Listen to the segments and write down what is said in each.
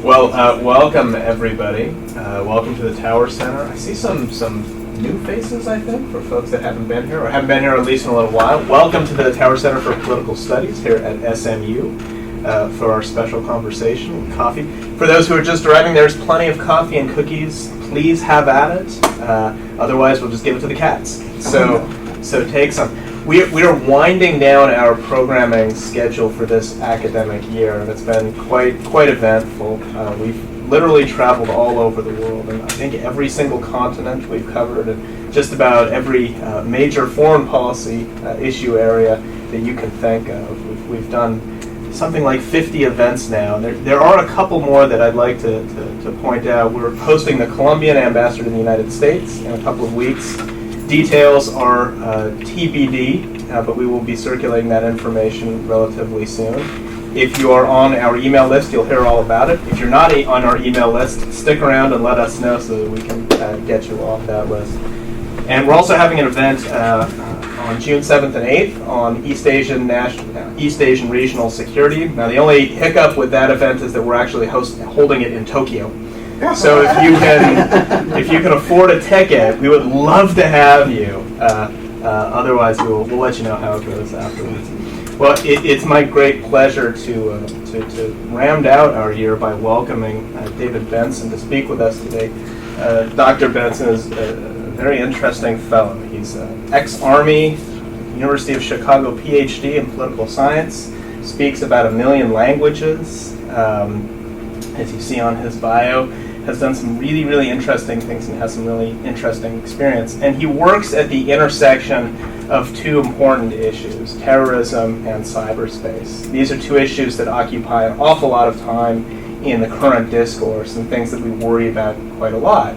Well, welcome everybody. Welcome to the Tower Center. I see some new faces, I think, for folks that haven't been here, or haven't been here at least in a little while. Welcome to the Tower Center for Political Studies here at SMU for our special conversation with coffee. For those who are just arriving, there's plenty of coffee and cookies. Please have at it. Otherwise, we'll just give it to the cats. So take some. We are winding down our programming schedule for this academic year, and it's been quite eventful. We've literally traveled all over the world, and I think every single continent we've covered, and just about every major foreign policy issue area that you can think of. We've done something like 50 events now. And there are a couple more that I'd like to point out. We're hosting the Colombian ambassador to the United States in a couple of weeks. Details are TBD, but we will be circulating that information relatively soon. If you are on our email list, you'll hear all about it. If you're not on our email list, stick around and let us know so that we can get you off that list. And we're also having an event on June 7th and 8th on East Asian regional security. Now, the only hiccup with that event is that we're actually holding it in Tokyo. So if you can afford a ticket, we would love to have you. Otherwise, we'll let you know how it goes afterwards. Well, it's my great pleasure to round out our year by welcoming David Benson to speak with us today. Dr. Benson is a very interesting fellow. He's ex-Army, University of Chicago PhD in political science, speaks about 1 million languages, as you see on his bio. Has done some really interesting things and has some really interesting experience. And he works at the intersection of two important issues, terrorism and cyberspace. These are two issues that occupy an awful lot of time in the current discourse and things that we worry about quite a lot.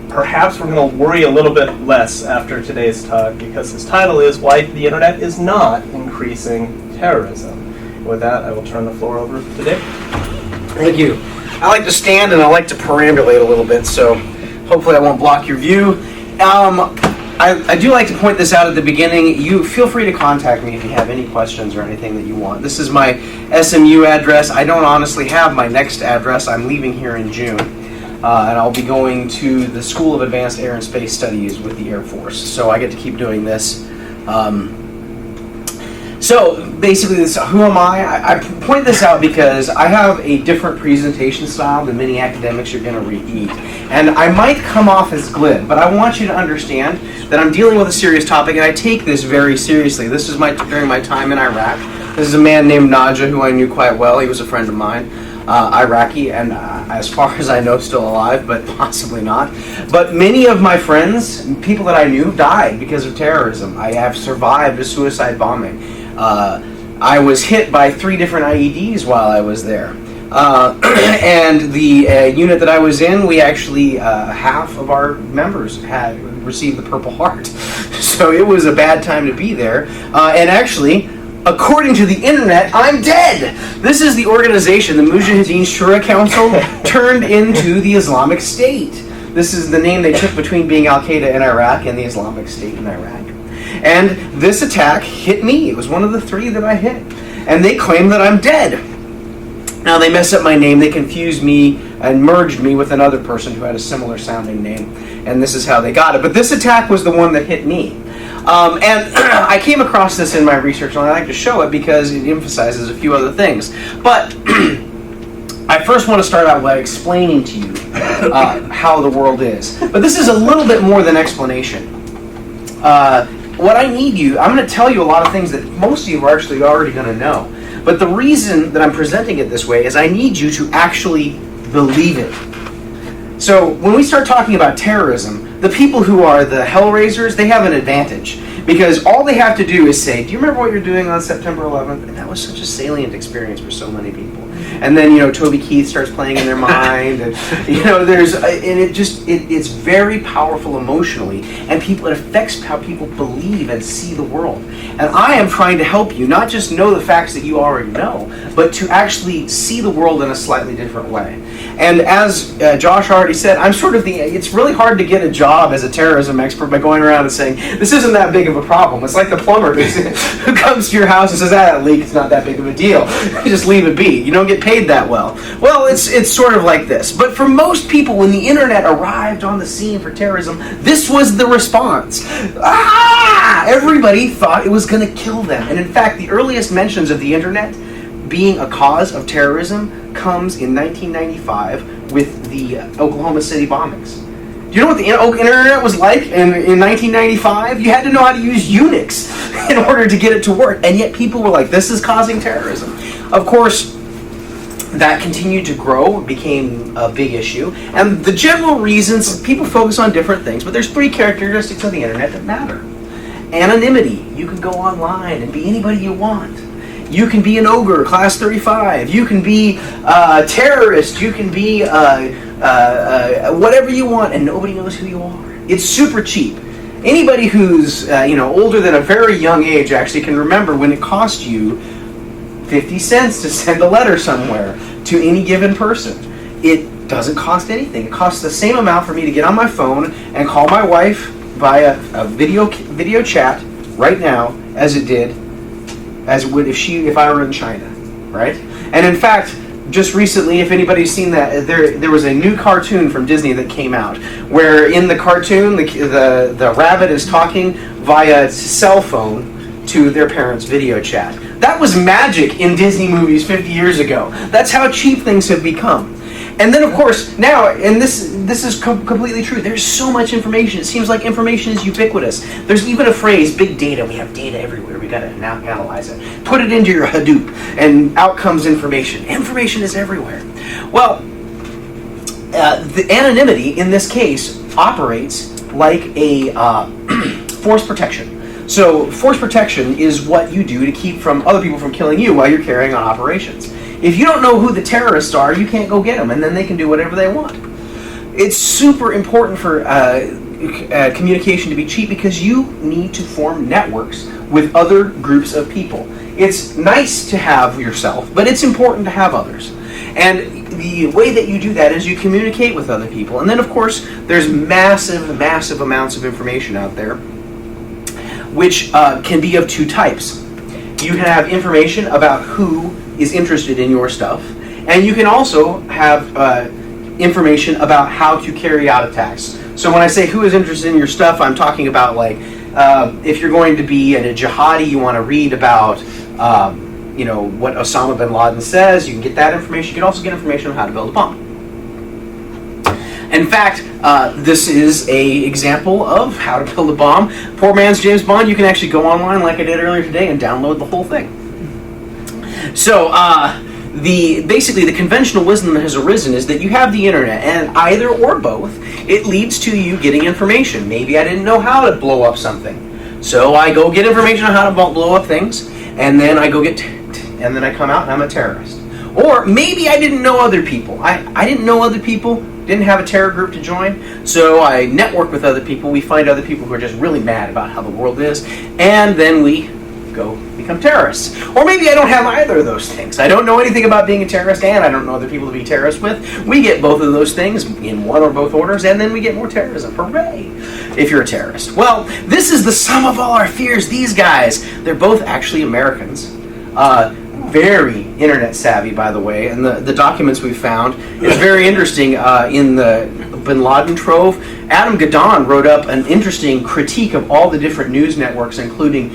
Perhaps we're going to worry a little bit less after today's talk because his title is Why the Internet is Not Increasing Terrorism. With that, I will turn the floor over to Dave. Thank you. I like to stand and I like to perambulate a little bit, so hopefully I won't block your view. I do like to point this out at the beginning. You feel free to contact me if you have any questions or anything that you want. This is my SMU address. I don't honestly have my next address. I'm leaving here in June, and I'll be going to the School of Advanced Air and Space Studies with the Air Force, so I get to keep doing this. So basically, who am I? I point this out because I have a different presentation style than many academics you're going to meet. And I might come off as glib, but I want you to understand that I'm dealing with a serious topic and I take this very seriously. This is during my time in Iraq. This is a man named Naja who I knew quite well. He was a friend of mine, Iraqi, and as far as I know, still alive, but possibly not. But many of my friends, people that I knew, died because of terrorism. I have survived a suicide bombing. I was hit by 3 different IEDs while I was there. And the unit that I was in, we actually, half of our members had received the Purple Heart. So it was a bad time to be there. And actually, according to the internet, I'm dead! This is the organization, the Mujahideen Shura Council, turned into the Islamic State. This is the name they took between being Al-Qaeda in Iraq and the Islamic State in Iraq. And this attack hit me. It was one of the 3 that I hit. And they claim that I'm dead. Now they messed up my name. They confused me and merged me with another person who had a similar sounding name. And this is how they got it. But this attack was the one that hit me. And I came across this in my research, and I like to show it because it emphasizes a few other things. But I first want to start out by explaining to you how the world is. But this is a little bit more than explanation. What I need you, I'm going to tell you a lot of things that most of you are actually already going to know. But the reason that I'm presenting it this way is I need you to actually believe it. So when we start talking about terrorism, the people who are the hellraisers, they have an advantage. Because all they have to do is say, do you remember what you're doing on September 11th? And that was such a salient experience for so many people. And then, Toby Keith starts playing in their mind, and it's very powerful emotionally, and it affects how people believe and see the world. And I am trying to help you not just know the facts that you already know, but to actually see the world in a slightly different way. And as Josh already said, it's really hard to get a job as a terrorism expert by going around and saying, this isn't that big of a problem. It's like the plumber who comes to your house and says, that leak is not that big of a deal. You just leave it be. You don't get paid that well. Well, it's sort of like this. But for most people, when the internet arrived on the scene for terrorism, this was the response. Everybody thought it was going to kill them. And in fact, the earliest mentions of the internet being a cause of terrorism comes in 1995 with the Oklahoma City bombings. Do you know what the internet was like in 1995? You had to know how to use Unix in order to get it to work. And yet people were like, this is causing terrorism. Of course, that continued to grow, became a big issue. And the general reasons, people focus on different things, but there's 3 characteristics of the internet that matter. Anonymity. You can go online and be anybody you want. You can be an ogre, class 35. You can be a terrorist. You can be whatever you want, and nobody knows who you are. It's super cheap. Anybody who's older than a very young age actually can remember when it cost you 50 cents to send a letter somewhere to any given person. It doesn't cost anything. It costs the same amount for me to get on my phone and call my wife via a video chat right now as it would if I were in China, right? And in fact, just recently, if anybody's seen that, there was a new cartoon from Disney that came out, where in the cartoon the rabbit is talking via cell phone to their parents' video chat. That was magic in Disney movies 50 years ago. That's how cheap things have become. And then, of course, now, and this is completely true, there's so much information. It seems like information is ubiquitous. There's even a phrase, big data. We have data everywhere. We got to now analyze it. Put it into your Hadoop, and out comes information. Information is everywhere. Well, the anonymity, in this case, operates like a force protection. So force protection is what you do to keep other people from killing you while you're carrying on operations. If you don't know who the terrorists are, you can't go get them, and then they can do whatever they want. It's super important for communication to be cheap because you need to form networks with other groups of people. It's nice to have yourself, but it's important to have others. And the way that you do that is you communicate with other people. And then, of course, there's massive, massive amounts of information out there, which can be of 2 types. You can have information about who is interested in your stuff, and you can also have information about how to carry out attacks. So when I say who is interested in your stuff, I'm talking about like if you're going to be a jihadi, you want to read about what Osama bin Laden says. You can get that information. You can also get information on how to build a bomb. In fact, this is a example of how to build a bomb. Poor man's James Bond. You can actually go online like I did earlier today and download the whole thing. So basically the conventional wisdom that has arisen is that you have the internet, and either or both, it leads to you getting information. Maybe I didn't know how to blow up something, so I go get information on how to blow up things, and then I go and then I come out and I'm a terrorist. Or maybe I didn't know other people. I didn't know other people, didn't have a terror group to join, so I network with other people. We find other people who are just really mad about how the world is, and then we go become terrorists. Or maybe I don't have either of those things. I don't know anything about being a terrorist, and I don't know other people to be terrorists with. We get both of those things in one or both orders, and then we get more terrorism. Hooray! If you're a terrorist. Well, this is the sum of all our fears. These guys, they're both actually Americans. Very internet savvy, by the way, and the documents we found is very interesting. In the Bin Laden trove, Adam Gadon wrote up an interesting critique of all the different news networks, including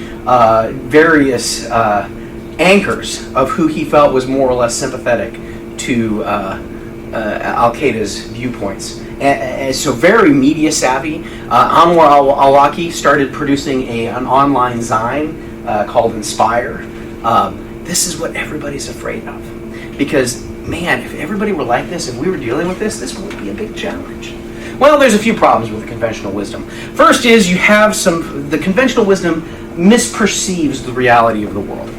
various anchors of who he felt was more or less sympathetic to Al-Qaeda's viewpoints. And so very media savvy. Anwar al-Awlaki started producing an online zine called Inspire. This is what everybody's afraid of. Because, man, if everybody were like this, if we were dealing with this would be a big challenge. Well, there's a few problems with the conventional wisdom. First is you have the conventional wisdom misperceives the reality of the world.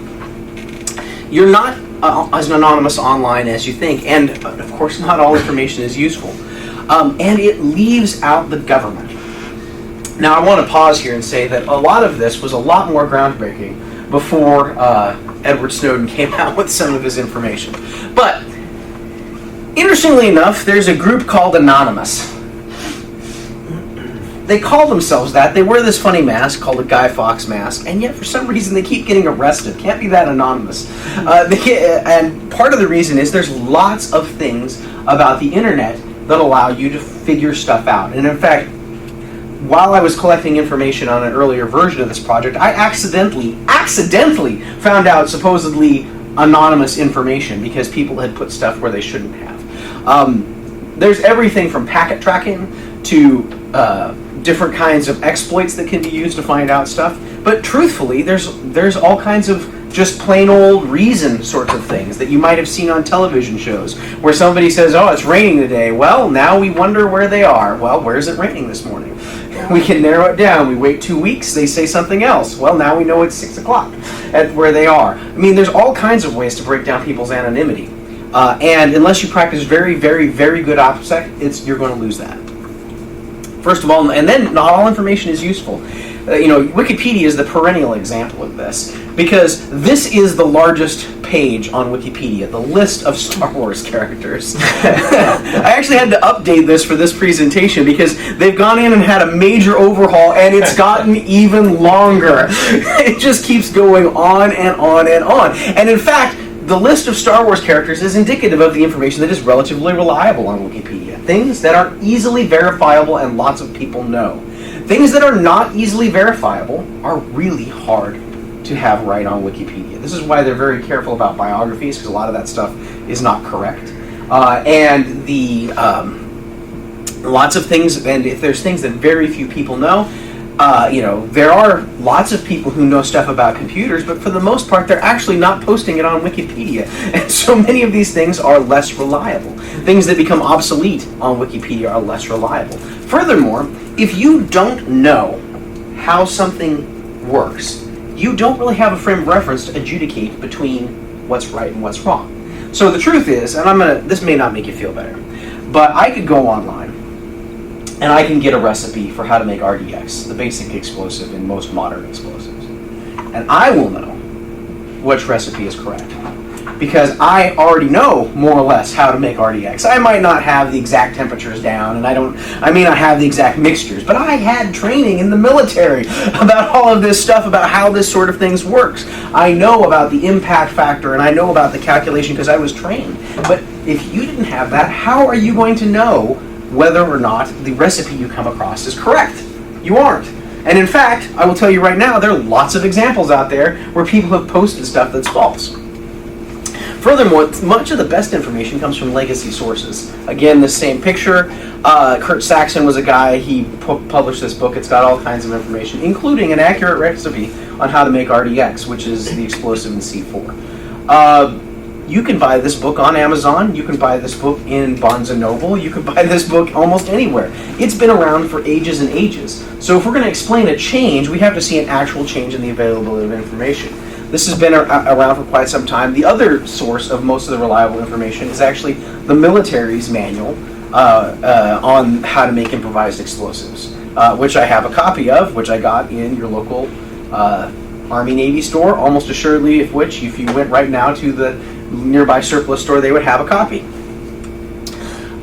You're not as anonymous online as you think, and of course not all information is useful. And it leaves out the government. Now I want to pause here and say that a lot of this was a lot more groundbreaking before Edward Snowden came out with some of his information. But, interestingly enough, there's a group called Anonymous. they call themselves that. They wear this funny mask called a Guy Fawkes mask, and yet for some reason they keep getting arrested. Can't be that anonymous. And part of the reason is there's lots of things about the internet that allow you to figure stuff out. And in fact, while I was collecting information on an earlier version of this project, I accidentally found out supposedly anonymous information because people had put stuff where they shouldn't have. There's everything from packet tracking to different kinds of exploits that can be used to find out stuff. But truthfully, there's all kinds of just plain old reason sorts of things that you might have seen on television shows where somebody says, oh, it's raining today. Well, now we wonder where they are. Well, where is it raining this morning? We can narrow it down. We wait 2 weeks, they say something else. Well, now we know it's 6 o'clock at where they are. I mean, there's all kinds of ways to break down people's anonymity. And unless you practice very, very, very good OPSEC, you're going to lose that. First of all, and then not all information is useful. Wikipedia is the perennial example of this, because this is the largest page on Wikipedia, the list of Star Wars characters. I actually had to update this for this presentation because they've gone in and had a major overhaul, and it's gotten even longer. It just keeps going on and on and on. And in fact, the list of Star Wars characters is indicative of the information that is relatively reliable on Wikipedia. Things that are easily verifiable and lots of people know. Things that are not easily verifiable are really hard to have right on Wikipedia. This is why they're very careful about biographies, because a lot of that stuff is not correct. And lots of things, and if there's things that very few people know, there are lots of people who know stuff about computers, but for the most part, they're actually not posting it on Wikipedia. And so many of these things are less reliable. Things that become obsolete on Wikipedia are less reliable. Furthermore, if you don't know how something works, you don't really have a frame of reference to adjudicate between what's right and what's wrong. So the truth is, and this may not make you feel better, but I could go online and I can get a recipe for how to make RDX, the basic explosive in most modern explosives. And I will know which recipe is correct, because I already know more or less how to make RDX. I might not have the exact temperatures down, and I may not have the exact mixtures, but I had training in the military about all of this stuff, about how this sort of things works. I know about the impact factor, and I know about the calculation because I was trained. But if you didn't have that, how are you going to know whether or not the recipe you come across is correct? You aren't. And in fact, I will tell you right now, there are lots of examples out there where people have posted stuff that's false. Furthermore, much of the best information comes from legacy sources. Again, this same picture, Kurt Saxon was a guy, he published this book. It's got all kinds of information, including an accurate recipe on how to make RDX, which is the explosive in C4. You can buy this book on Amazon. You can buy this book in Barnes & Noble. You can buy this book almost anywhere. It's been around for ages and ages. So if we're going to explain a change, we have to see an actual change in the availability of information. This has been around for quite some time. The other source of most of the reliable information is actually the military's manual on how to make improvised explosives, which I have a copy of, which I got in your local Army-Navy store, almost assuredly of which, if you went right now to the nearby surplus store, they would have a copy.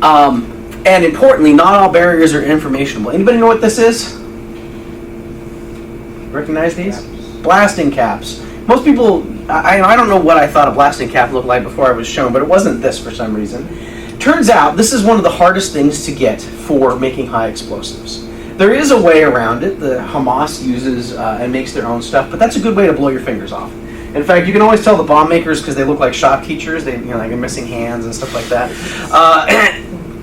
And importantly, not all barriers are informationable. Anybody know what this is? Recognize these? Blasting caps. Most people, I don't know what I thought a blasting cap looked like before I was shown, but it wasn't this for some reason. Turns out this is one of the hardest things to get for making high explosives. There is a way around it. The Hamas uses and makes their own stuff, but that's a good way to blow your fingers off. In fact, you can always tell the bomb makers because they look like shop teachers. They, like missing hands and stuff like that.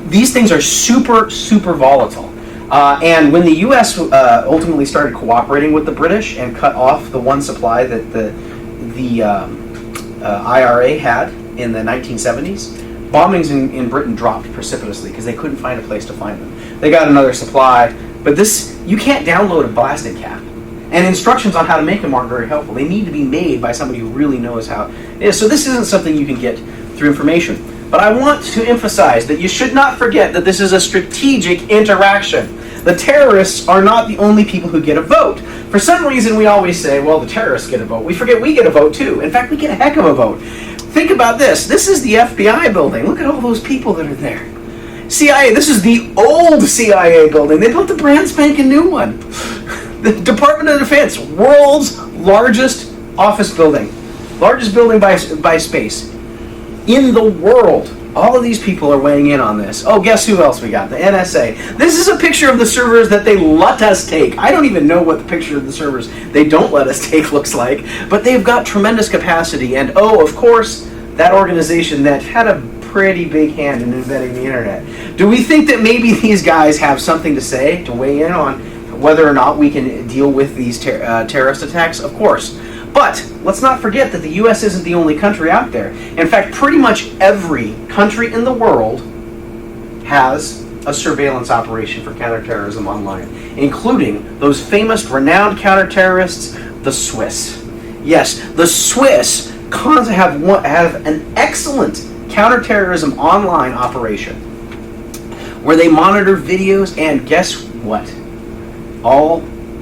These things are super, super volatile. And when the U.S. ultimately started cooperating with the British and cut off the one supply that the IRA had in the 1970s, bombings in Britain dropped precipitously because they couldn't find a place to find them. They got another supply, but you can't download a blasting cap. And instructions on how to make them aren't very helpful. They need to be made by somebody who really knows how it is. So this isn't something you can get through information. But I want to emphasize that you should not forget that this is a strategic interaction. The terrorists are not the only people who get a vote. For some reason, we always say, well, the terrorists get a vote. We forget we get a vote, too. In fact, we get a heck of a vote. Think about this. This is the FBI building. Look at all those people that are there. CIA, this is the old CIA building. They built a brand spanking new one. The Department of Defense, world's largest office building. Largest building by space in the world. All of these people are weighing in on this. Oh, guess who else we got? The NSA. This is a picture of the servers that they let us take. I don't even know what the picture of the servers they don't let us take looks like, but they've got tremendous capacity. And oh, of course, that organization that had a pretty big hand in inventing the internet. Do we think that maybe these guys have something to say, to weigh in on whether or not we can deal with these terrorist attacks? Of course. But let's not forget that the U.S. isn't the only country out there. In fact, pretty much every country in the world has a surveillance operation for counterterrorism online, including those famous, renowned counterterrorists, the Swiss. Yes, the Swiss have an excellent counterterrorism online operation where they monitor videos, and guess what?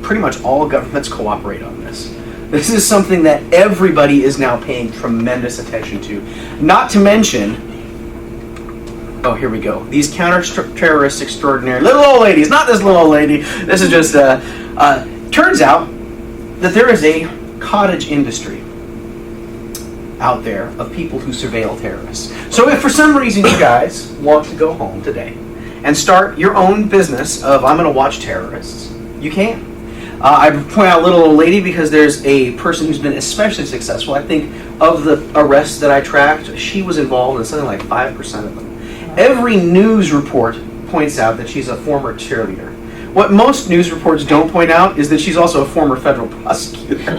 Pretty much all governments cooperate on this. This is something that everybody is now paying tremendous attention to. Not to mention, oh, here we go. These counter-terrorist extraordinary little old ladies. Not this little old lady. This is just, turns out that there is a cottage industry out there of people who surveil terrorists. So if for some reason you guys want to go home today and start your own business of, I'm going to watch terrorists, you can. I point out little old lady because there's a person who's been especially successful. I think of the arrests that I tracked, she was involved in something like 5% of them. Every news report points out that she's a former cheerleader. What most news reports don't point out is that she's also a former federal prosecutor.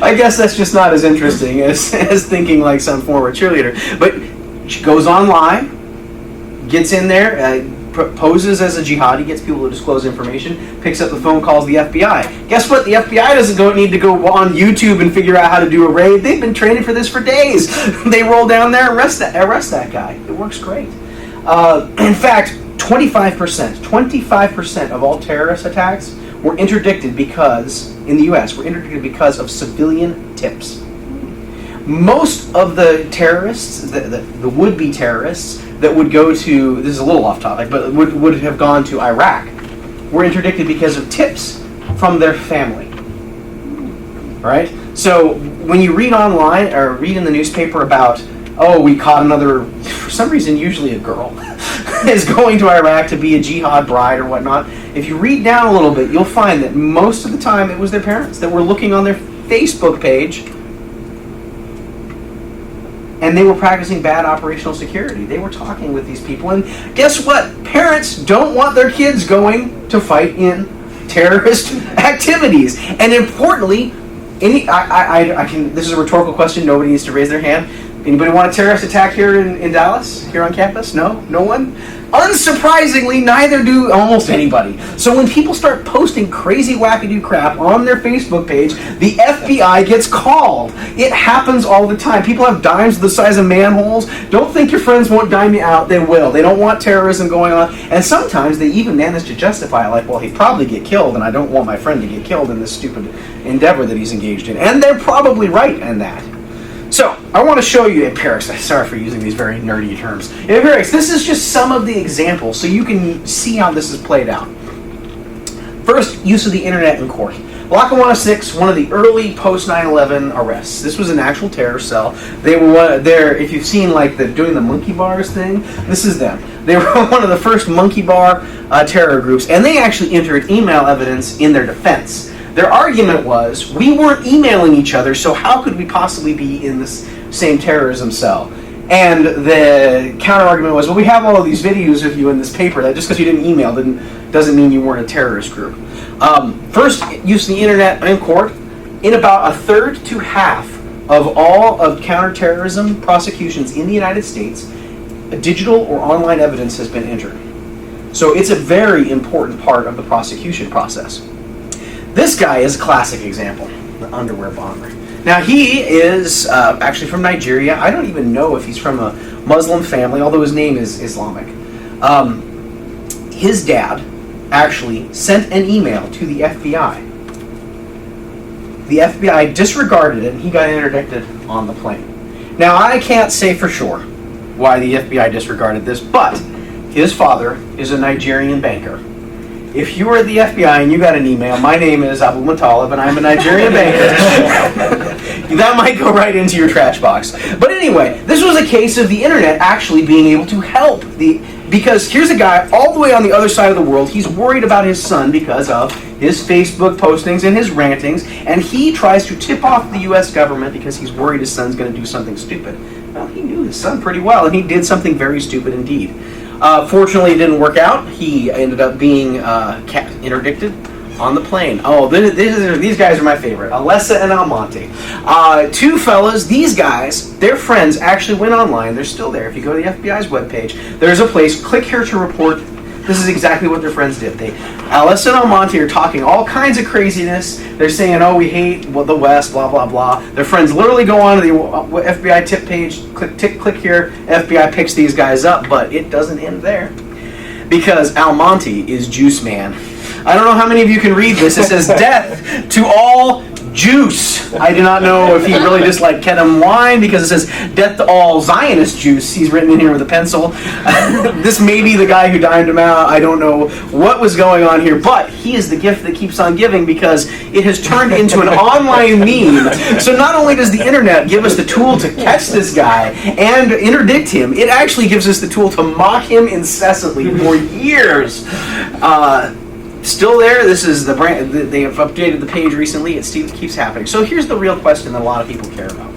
I guess that's just not as interesting as thinking like some former cheerleader. But she goes online, gets in there, poses as a jihadi, gets people to disclose information, picks up the phone, calls the FBI. Guess what? The FBI doesn't need to go on YouTube and figure out how to do a raid. They've been training for this for days. They roll down there and arrest that guy. It works great. In fact, 25% of all terrorist attacks were interdicted in the U.S., were interdicted because of civilian tips. Most of the terrorists, the would-be terrorists, that would go to, this is a little off topic, but would have gone to Iraq, were interdicted because of tips from their family. Right? So when you read online or read in the newspaper about, oh, we caught another, for some reason usually a girl, is going to Iraq to be a jihad bride or whatnot, if you read down a little bit, you'll find that most of the time it was their parents that were looking on their Facebook page and they were practicing bad operational security. They were talking with these people, and guess what? Parents don't want their kids going to fight in terrorist activities. And importantly, this is a rhetorical question. Nobody needs to raise their hand. Anybody want a terrorist attack here in Dallas, here on campus? No? No one? Unsurprisingly, neither do almost anybody. So when people start posting crazy wackadoo crap on their Facebook page, the FBI gets called. It happens all the time. People have dimes the size of manholes. Don't think your friends won't dime you out. They will. They don't want terrorism going on. And sometimes they even manage to justify it, like, well, he'd probably get killed, and I don't want my friend to get killed in this stupid endeavor that he's engaged in. And they're probably right in that. So, I want to show you empirics. Sorry for using these very nerdy terms. Empirics, this is just some of the examples so you can see how this is played out. First, use of the internet in court. Lackawanna 6, one of the early post 9/11 arrests. This was an actual terror cell. They were there. If you've seen like doing the monkey bars thing, this is them. They were one of the first monkey bar terror groups, and they actually entered email evidence in their defense. Their argument was, we weren't emailing each other, so how could we possibly be in this same terrorism cell? And the counter-argument was, well, we have all of these videos of you in this paper, that just because you didn't email doesn't mean you weren't a terrorist group. First, use the internet in court. In about a third to half of all of counterterrorism prosecutions in the United States, digital or online evidence has been entered. So it's a very important part of the prosecution process. This guy is a classic example, the underwear bomber. Now he is actually from Nigeria. I don't even know if he's from a Muslim family, although his name is Islamic. His dad actually sent an email to the FBI. The FBI disregarded it and he got interdicted on the plane. Now I can't say for sure why the FBI disregarded this, but his father is a Nigerian banker. If you were at the FBI and you got an email, my name is Abu Matalib and I'm a Nigerian banker, that might go right into your trash box. But anyway, this was a case of the internet actually being able to help because here's a guy all the way on the other side of the world. He's worried about his son because of his Facebook postings and his rantings, and he tries to tip off the U.S. government because he's worried his son's going to do something stupid. Well, he knew his son pretty well, and he did something very stupid indeed. Fortunately, it didn't work out. He ended up being interdicted on the plane. Oh, these guys are my favorite. Alessa and Almonte. Two fellas, these guys, their friends actually went online. They're still there. If you go to the FBI's webpage, there's a place, click here to report. This is exactly what their friends did. Alessa and Almonte are talking all kinds of craziness. They're saying, oh, we hate the West, blah, blah, blah. Their friends literally go on to the FBI tip page, click here, FBI picks these guys up, but it doesn't end there. Because Almonte is Juice Man. I don't know how many of you can read this. It says, death to all Juice. I do not know if he really disliked Kedem wine because it says death to all Zionist Juice. He's written in here with a pencil. This may be the guy who dined him out. I don't know what was going on here, but he is the gift that keeps on giving because it has turned into an online meme. So not only does the internet give us the tool to catch this guy and interdict him, it actually gives us the tool to mock him incessantly for years. Still there. This is the brand. They have updated the page recently. It still keeps happening. So here's the real question that a lot of people care about,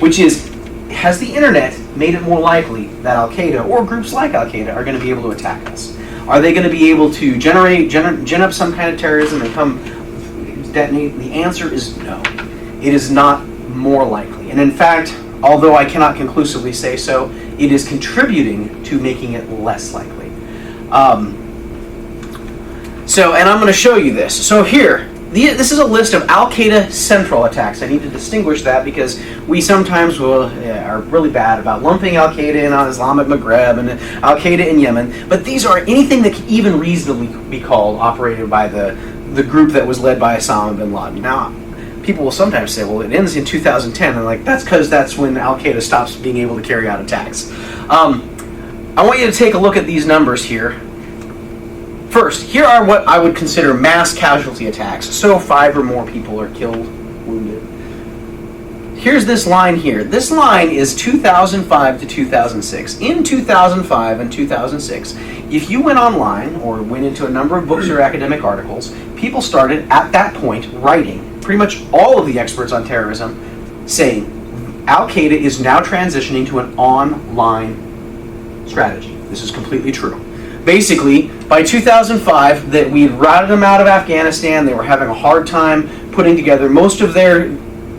which is, has the internet made it more likely that Al-Qaeda or groups like Al-Qaeda are going to be able to attack us? Are they going to be able to gen up some kind of terrorism and come detonate? The answer is no. It is not more likely. And in fact, although I cannot conclusively say so, it is contributing to making it less likely. And I'm going to show you this. So here, this is a list of Al-Qaeda central attacks. I need to distinguish that because we sometimes are really bad about lumping Al-Qaeda in on Islamic Maghreb and Al-Qaeda in Yemen. But these are anything that can even reasonably be called operated by the group that was led by Osama bin Laden. Now, people will sometimes say, well, it ends in 2010. And that's because that's when Al-Qaeda stops being able to carry out attacks. I want you to take a look at these numbers here. First, here are what I would consider mass casualty attacks. So 5 or more people are killed, wounded. Here's this line here. This line is 2005 to 2006. In 2005 and 2006, if you went online or went into a number of books or academic articles, people started at that point writing, pretty much all of the experts on terrorism, saying Al-Qaeda is now transitioning to an online strategy. This is completely true. Basically, by 2005, that we had routed them out of Afghanistan. They were having a hard time putting together. Most of their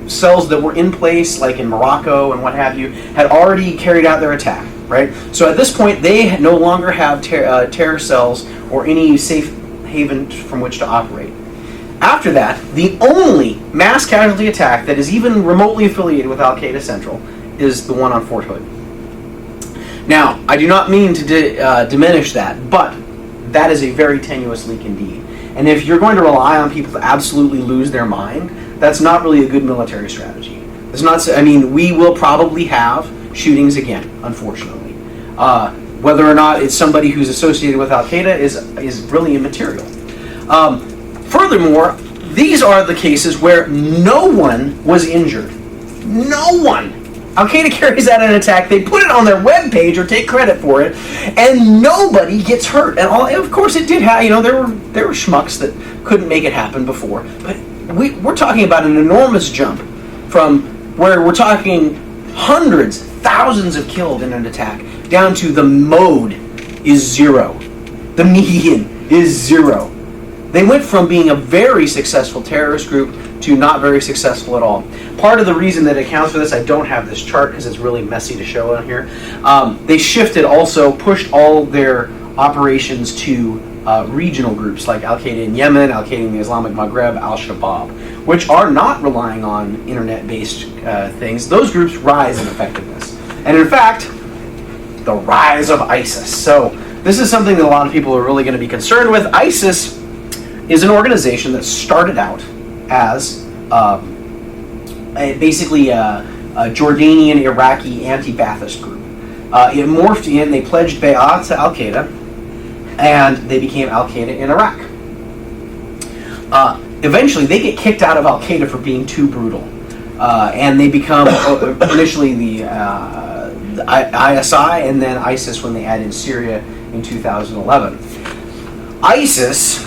cells that were in place, like in Morocco and what have you, had already carried out their attack, right? So at this point, they no longer have terror cells or any safe haven from which to operate. After that, the only mass casualty attack that is even remotely affiliated with Al-Qaeda Central is the one on Fort Hood. Now, I do not mean to diminish that, but that is a very tenuous leak indeed. And if you're going to rely on people to absolutely lose their mind, that's not really a good military strategy. It's not. I mean, we will probably have shootings again, unfortunately. Whether or not it's somebody who's associated with Al-Qaeda is really immaterial. Furthermore, these are the cases where no one was injured. No one. Al-Qaeda carries out an attack, they put it on their webpage or take credit for it, and nobody gets hurt. And of course it did happen. There were schmucks that couldn't make it happen before. But we're talking about an enormous jump from where we're talking hundreds, thousands of killed in an attack, down to the mode is 0. The median is 0. They went from being a very successful terrorist group to not very successful at all. Part of the reason that accounts for this, I don't have this chart because it's really messy to show on here. They pushed all their operations to regional groups like Al-Qaeda in Yemen, Al-Qaeda in the Islamic Maghreb, Al-Shabaab, which are not relying on internet-based things. Those groups rise in effectiveness. And in fact, the rise of ISIS. So this is something that a lot of people are really going to be concerned with. ISIS is an organization that started out as basically a Jordanian, Iraqi anti-Ba'athist group. It morphed in, they pledged Bay'ah to Al-Qaeda, and they became Al-Qaeda in Iraq. Eventually, they get kicked out of Al-Qaeda for being too brutal. And they become initially the ISI and then ISIS when they add in Syria in 2011. ISIS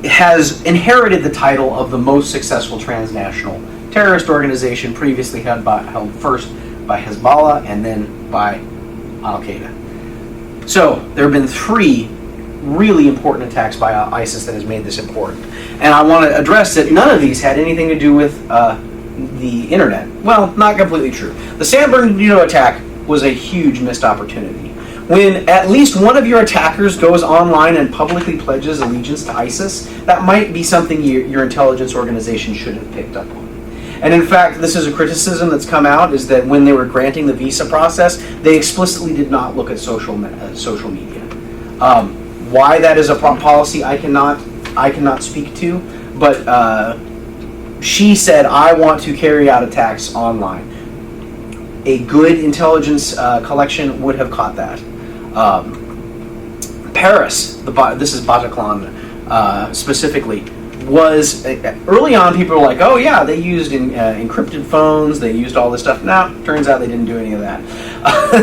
has inherited the title of the most successful transnational terrorist organization, previously held first by Hezbollah and then by Al-Qaeda. So there have been 3 really important attacks by ISIS that has made this important. And I want to address that none of these had anything to do with the internet. Well, not completely true. The San Bernardino attack was a huge missed opportunity. When at least one of your attackers goes online and publicly pledges allegiance to ISIS, that might be something your intelligence organization should have picked up on. And in fact, this is a criticism that's come out, is that when they were granting the visa process, they explicitly did not look at social media. Why that is a policy, I cannot speak to, but she said, I want to carry out attacks online. A good intelligence collection would have caught that. Paris, this is Bataclan specifically, was early on. People were like, "Oh yeah, they used encrypted phones. They used all this stuff." Now, turns out they didn't do any of that.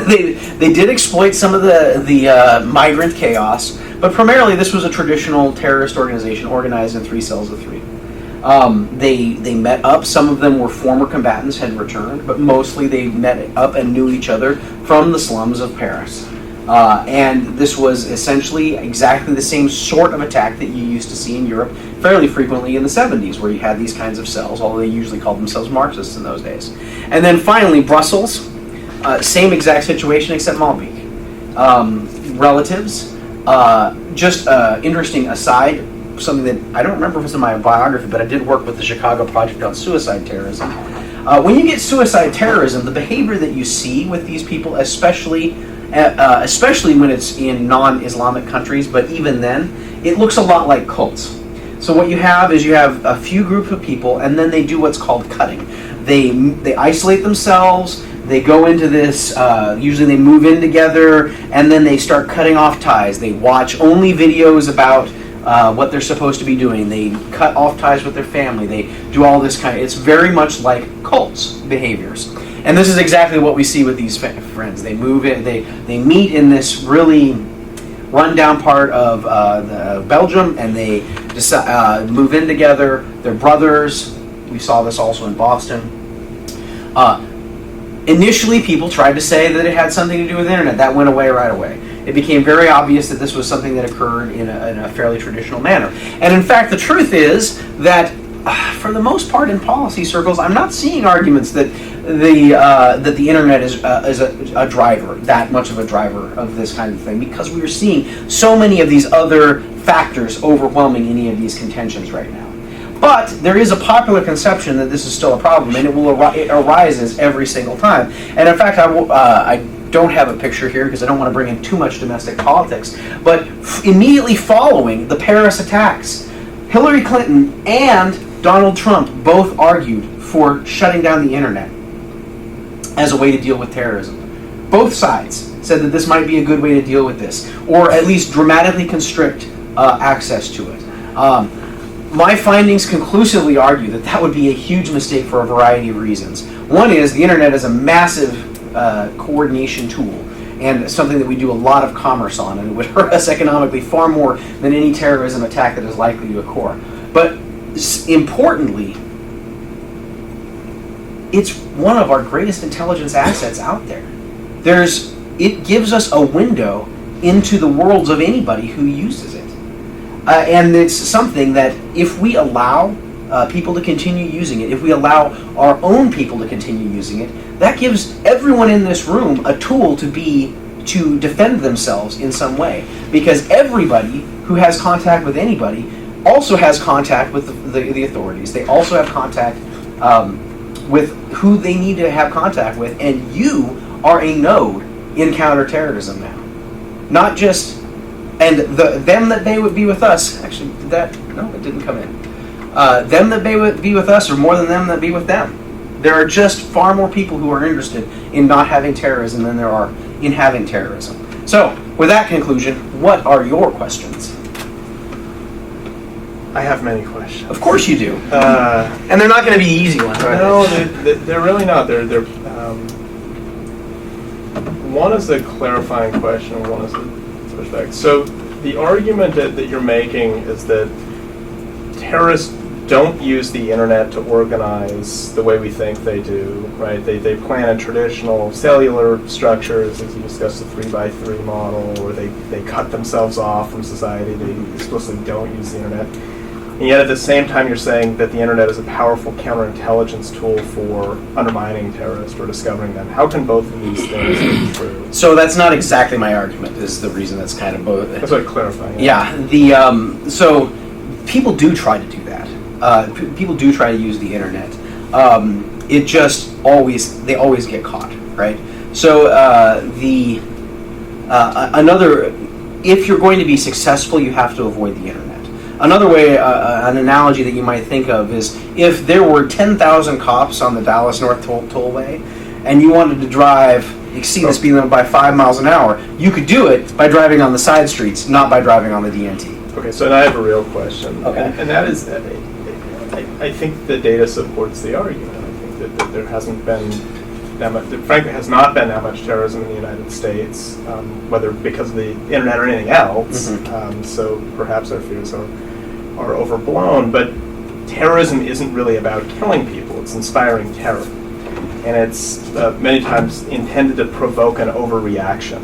They did exploit some of the migrant chaos, but primarily this was a traditional terrorist organization organized in 3 cells of 3. They met up. Some of them were former combatants, had returned, but mostly they met up and knew each other from the slums of Paris. And this was essentially exactly the same sort of attack that you used to see in Europe fairly frequently in the 70s, where you had these kinds of cells, although they usually called themselves Marxists in those days. And then finally, Brussels, same exact situation except Malbec. Relatives, just interesting aside, something that I don't remember if it's in my biography, but I did work with the Chicago Project on suicide terrorism. When you get suicide terrorism, the behavior that you see with these people, especially when it's in non-Islamic countries, but even then, it looks a lot like cults. So what you have is you have a few group of people, and then they do what's called cutting. They isolate themselves. They go into this, usually they move in together, and then they start cutting off ties. They watch only videos about what they're supposed to be doing. They cut off ties with their family. They do all this it's very much like cults behaviors. And this is exactly what we see with these friends. They move in, they meet in this really rundown part of Belgium, and they decide, move in together. They're brothers. We saw this also in Boston. Initially, people tried to say that it had something to do with the internet. That went away right away. It became very obvious that this was something that occurred in a fairly traditional manner. And in fact, the truth is that, for the most part in policy circles, I'm not seeing arguments that the internet is a driver, that much of a driver of this kind of thing, because we are seeing so many of these other factors overwhelming any of these contentions right now. But there is a popular conception that this is still a problem, and it arises every single time. And in fact, I don't have a picture here because I don't want to bring in too much domestic politics, but immediately following the Paris attacks, Hillary Clinton and Donald Trump both argued for shutting down the internet as a way to deal with terrorism. Both sides said that this might be a good way to deal with this, or at least dramatically constrict access to it. My findings conclusively argue that that would be a huge mistake for a variety of reasons. One is the internet is a massive coordination tool, and something that we do a lot of commerce on, and it would hurt us economically far more than any terrorism attack that is likely to occur. But importantly, it's one of our greatest intelligence assets out there. It gives us a window into the worlds of anybody who uses it. And it's something that if we allow people to continue using it, if we allow our own people to continue using it, that gives everyone in this room a tool to defend themselves in some way. Because everybody who has contact with anybody also has contact with the authorities. They also have contact with who they need to have contact with, and you are a node in counterterrorism now. Not just, and them that they would be with us, actually, no, it didn't come in. Them that they would be with us are more than them that be with them. There are just far more people who are interested in not having terrorism than there are in having terrorism. So, with that conclusion, what are your questions? I have many questions. Of course you do. And they're not going to be easy ones, are no, they're really not. They're one is a clarifying question, and one is a pushback. So the argument that you're making is that terrorists don't use the internet to organize the way we think they do, right? They plan in traditional cellular structures, as you discussed, the 3x3 model, or they cut themselves off from society. They explicitly don't use the internet. And yet at the same time you're saying that the internet is a powerful counterintelligence tool for undermining terrorists or discovering them. How can both of these things be true? So that's not exactly my argument, is the reason that's kind of both. That's what I'm clarifying. Yeah, so people do try to do that. People do try to use the internet. It just they always get caught, right? So if you're going to be successful, you have to avoid the internet. Another way, an analogy that you might think of is if there were 10,000 cops on the Dallas North Tollway, and you wanted to exceed the speed limit by 5 miles an hour, you could do it by driving on the side streets, not by driving on the DNT. Okay, so now I have a real question. Okay. And that is, I think the data supports the argument. I think that there hasn't been that much, frankly, has not been that much terrorism in the United States, whether because of the internet or anything else. Mm-hmm. So perhaps our fears are overblown. But terrorism isn't really about killing people; it's inspiring terror, and it's many times intended to provoke an overreaction.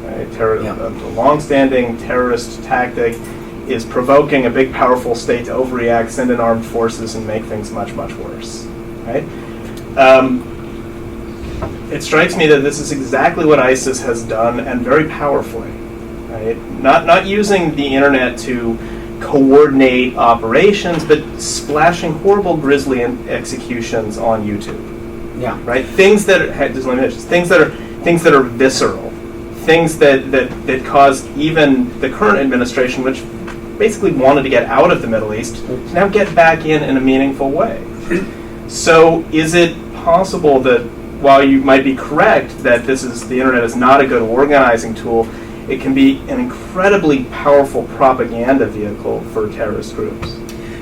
Right? A long-standing terrorist tactic is provoking a big, powerful state to overreact, send in armed forces, and make things much, much worse. Right? It strikes me that this is exactly what ISIS has done, and very powerfully. Right? Not using the internet to coordinate operations, but splashing horrible, grisly executions on YouTube. Yeah. Right. Things that are visceral, things that cause even the current administration, which basically wanted to get out of the Middle East, to now get back in a meaningful way. So, is it possible that while you might be correct that the internet is not a good organizing tool, it can be an incredibly powerful propaganda vehicle for terrorist groups?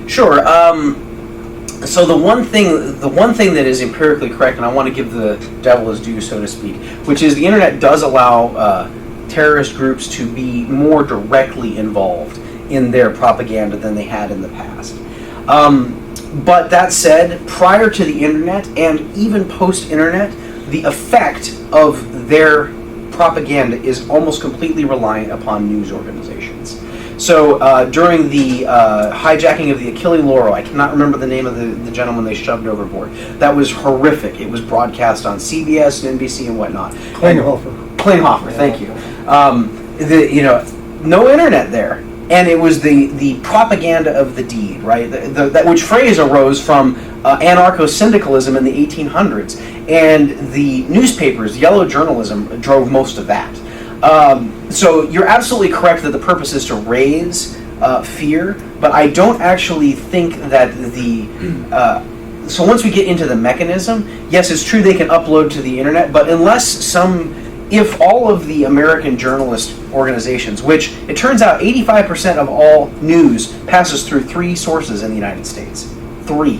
Sure. So the one thing that is empirically correct, and I want to give the devil his due, so to speak, which is the internet does allow terrorist groups to be more directly involved in their propaganda than they had in the past. But that said, prior to the internet and even post-internet, the effect of their propaganda is almost completely reliant upon news organizations. So during the hijacking of the Achille Lauro, I cannot remember the name of the gentleman they shoved overboard. That was horrific. It was broadcast on CBS and NBC and whatnot. Klinghoffer, thank you. No internet there. And it was the propaganda of the deed, right? That which phrase arose from anarcho-syndicalism in the 1800s, and the newspapers, yellow journalism, drove most of that. So you're absolutely correct that the purpose is to raise fear, but I don't actually think that so once we get into the mechanism, yes, it's true they can upload to the internet, but if all of the American journalist organizations, which it turns out 85% of all news passes through 3 sources in the United States. 3.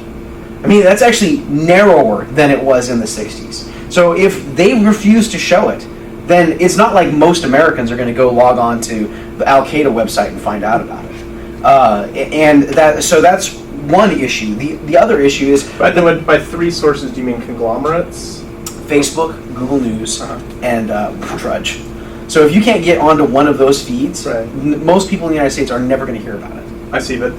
I mean, that's actually narrower than it was in the 60s. So if they refuse to show it, then it's not like most Americans are going to go log on to the Al-Qaeda website and find out about it. So that's one issue. The other issue is... By 3 sources, do you mean conglomerates? Facebook, Google News, and Drudge. So if you can't get onto one of those feeds, most people in the United States are never going to hear about it. I see, but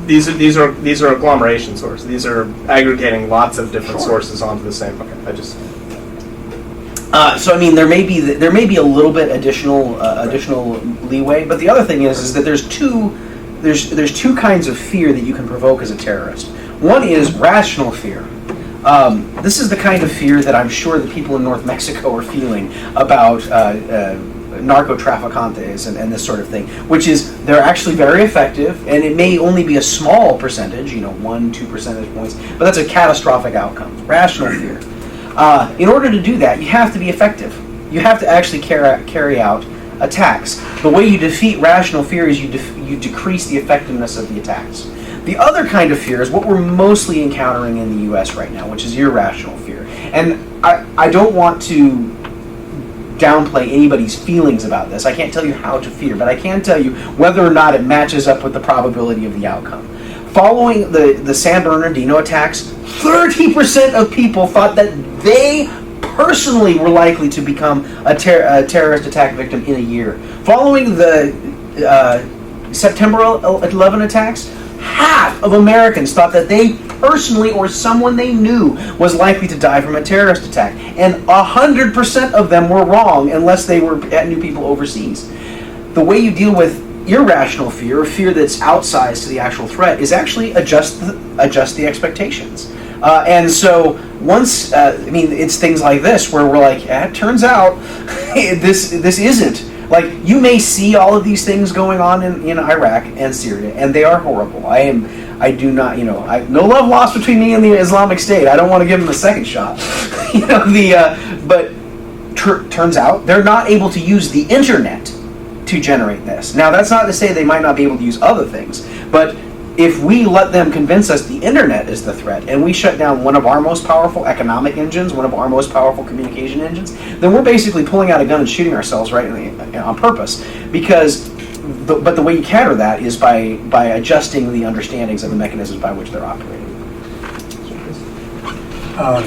these are agglomeration sources. These are aggregating lots of different sources onto the same. Okay, so I mean, there may be a little bit additional leeway, but the other thing is that there's two kinds of fear that you can provoke as a terrorist. One is rational fear. This is the kind of fear that I'm sure the people in North Mexico are feeling about narco-traficantes and this sort of thing, which is they're actually very effective, and it may only be a small percentage, 1-2 percentage points, but that's a catastrophic outcome. Rational fear. In order to do that, you have to be effective. You have to actually carry out attacks. The way you defeat rational fear is you decrease the effectiveness of the attacks. The other kind of fear is what we're mostly encountering in the U.S. right now, which is irrational fear. And I don't want to downplay anybody's feelings about this. I can't tell you how to fear, but I can tell you whether or not it matches up with the probability of the outcome. Following the San Bernardino attacks, 30% of people thought that they personally were likely to become a terrorist attack victim in a year. Following the September 11 attacks, half of Americans thought that they personally or someone they knew was likely to die from a terrorist attack. And 100% of them were wrong unless they knew people overseas. The way you deal with irrational fear, or fear that's outsized to the actual threat, is actually adjust the expectations. And so once, it's things like this where we're like, it turns out this isn't. Like, you may see all of these things going on in Iraq and Syria, and they are horrible. I do not, no love lost between me and the Islamic State. I don't want to give them a second shot. But turns out they're not able to use the internet to generate this. Now, that's not to say they might not be able to use other things, but if we let them convince us the internet is the threat, and we shut down one of our most powerful economic engines, one of our most powerful communication engines, then we're basically pulling out a gun and shooting ourselves right on purpose. But the way you counter that is by adjusting the understandings of the mechanisms by which they're operating.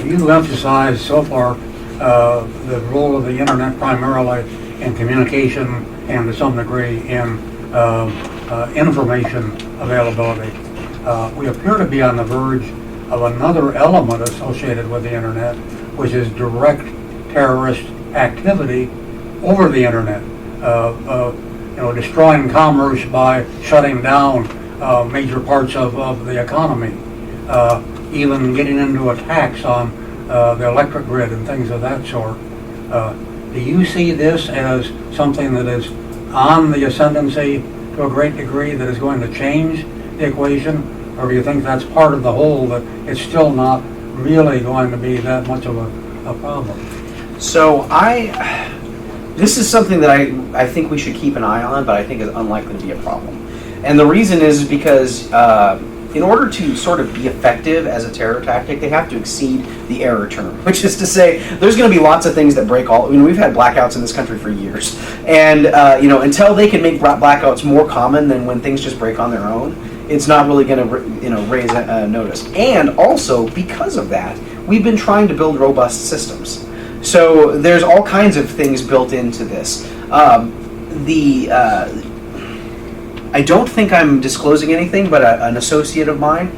You emphasized so far the role of the internet primarily in communication and to some degree in information availability. We appear to be on the verge of another element associated with the internet, which is direct terrorist activity over the internet. Destroying commerce by shutting down major parts of the economy, even getting into attacks on the electric grid and things of that sort. Do you see this as something that is on the ascendancy to a great degree, that is going to change the equation, or do you think that's part of the whole, that it's still not really going to be that much of a problem? So this is something that I think we should keep an eye on, but I think is unlikely to be a problem. And the reason is because in order to sort of be effective as a terror tactic, they have to exceed the error term, which is to say there's going to be lots of things that break all. We've had blackouts in this country for years, and until they can make blackouts more common than when things just break on their own, it's not really going to raise notice. And also because of that, we've been trying to build robust systems. So there's all kinds of things built into this. I don't think I'm disclosing anything, but an associate of mine,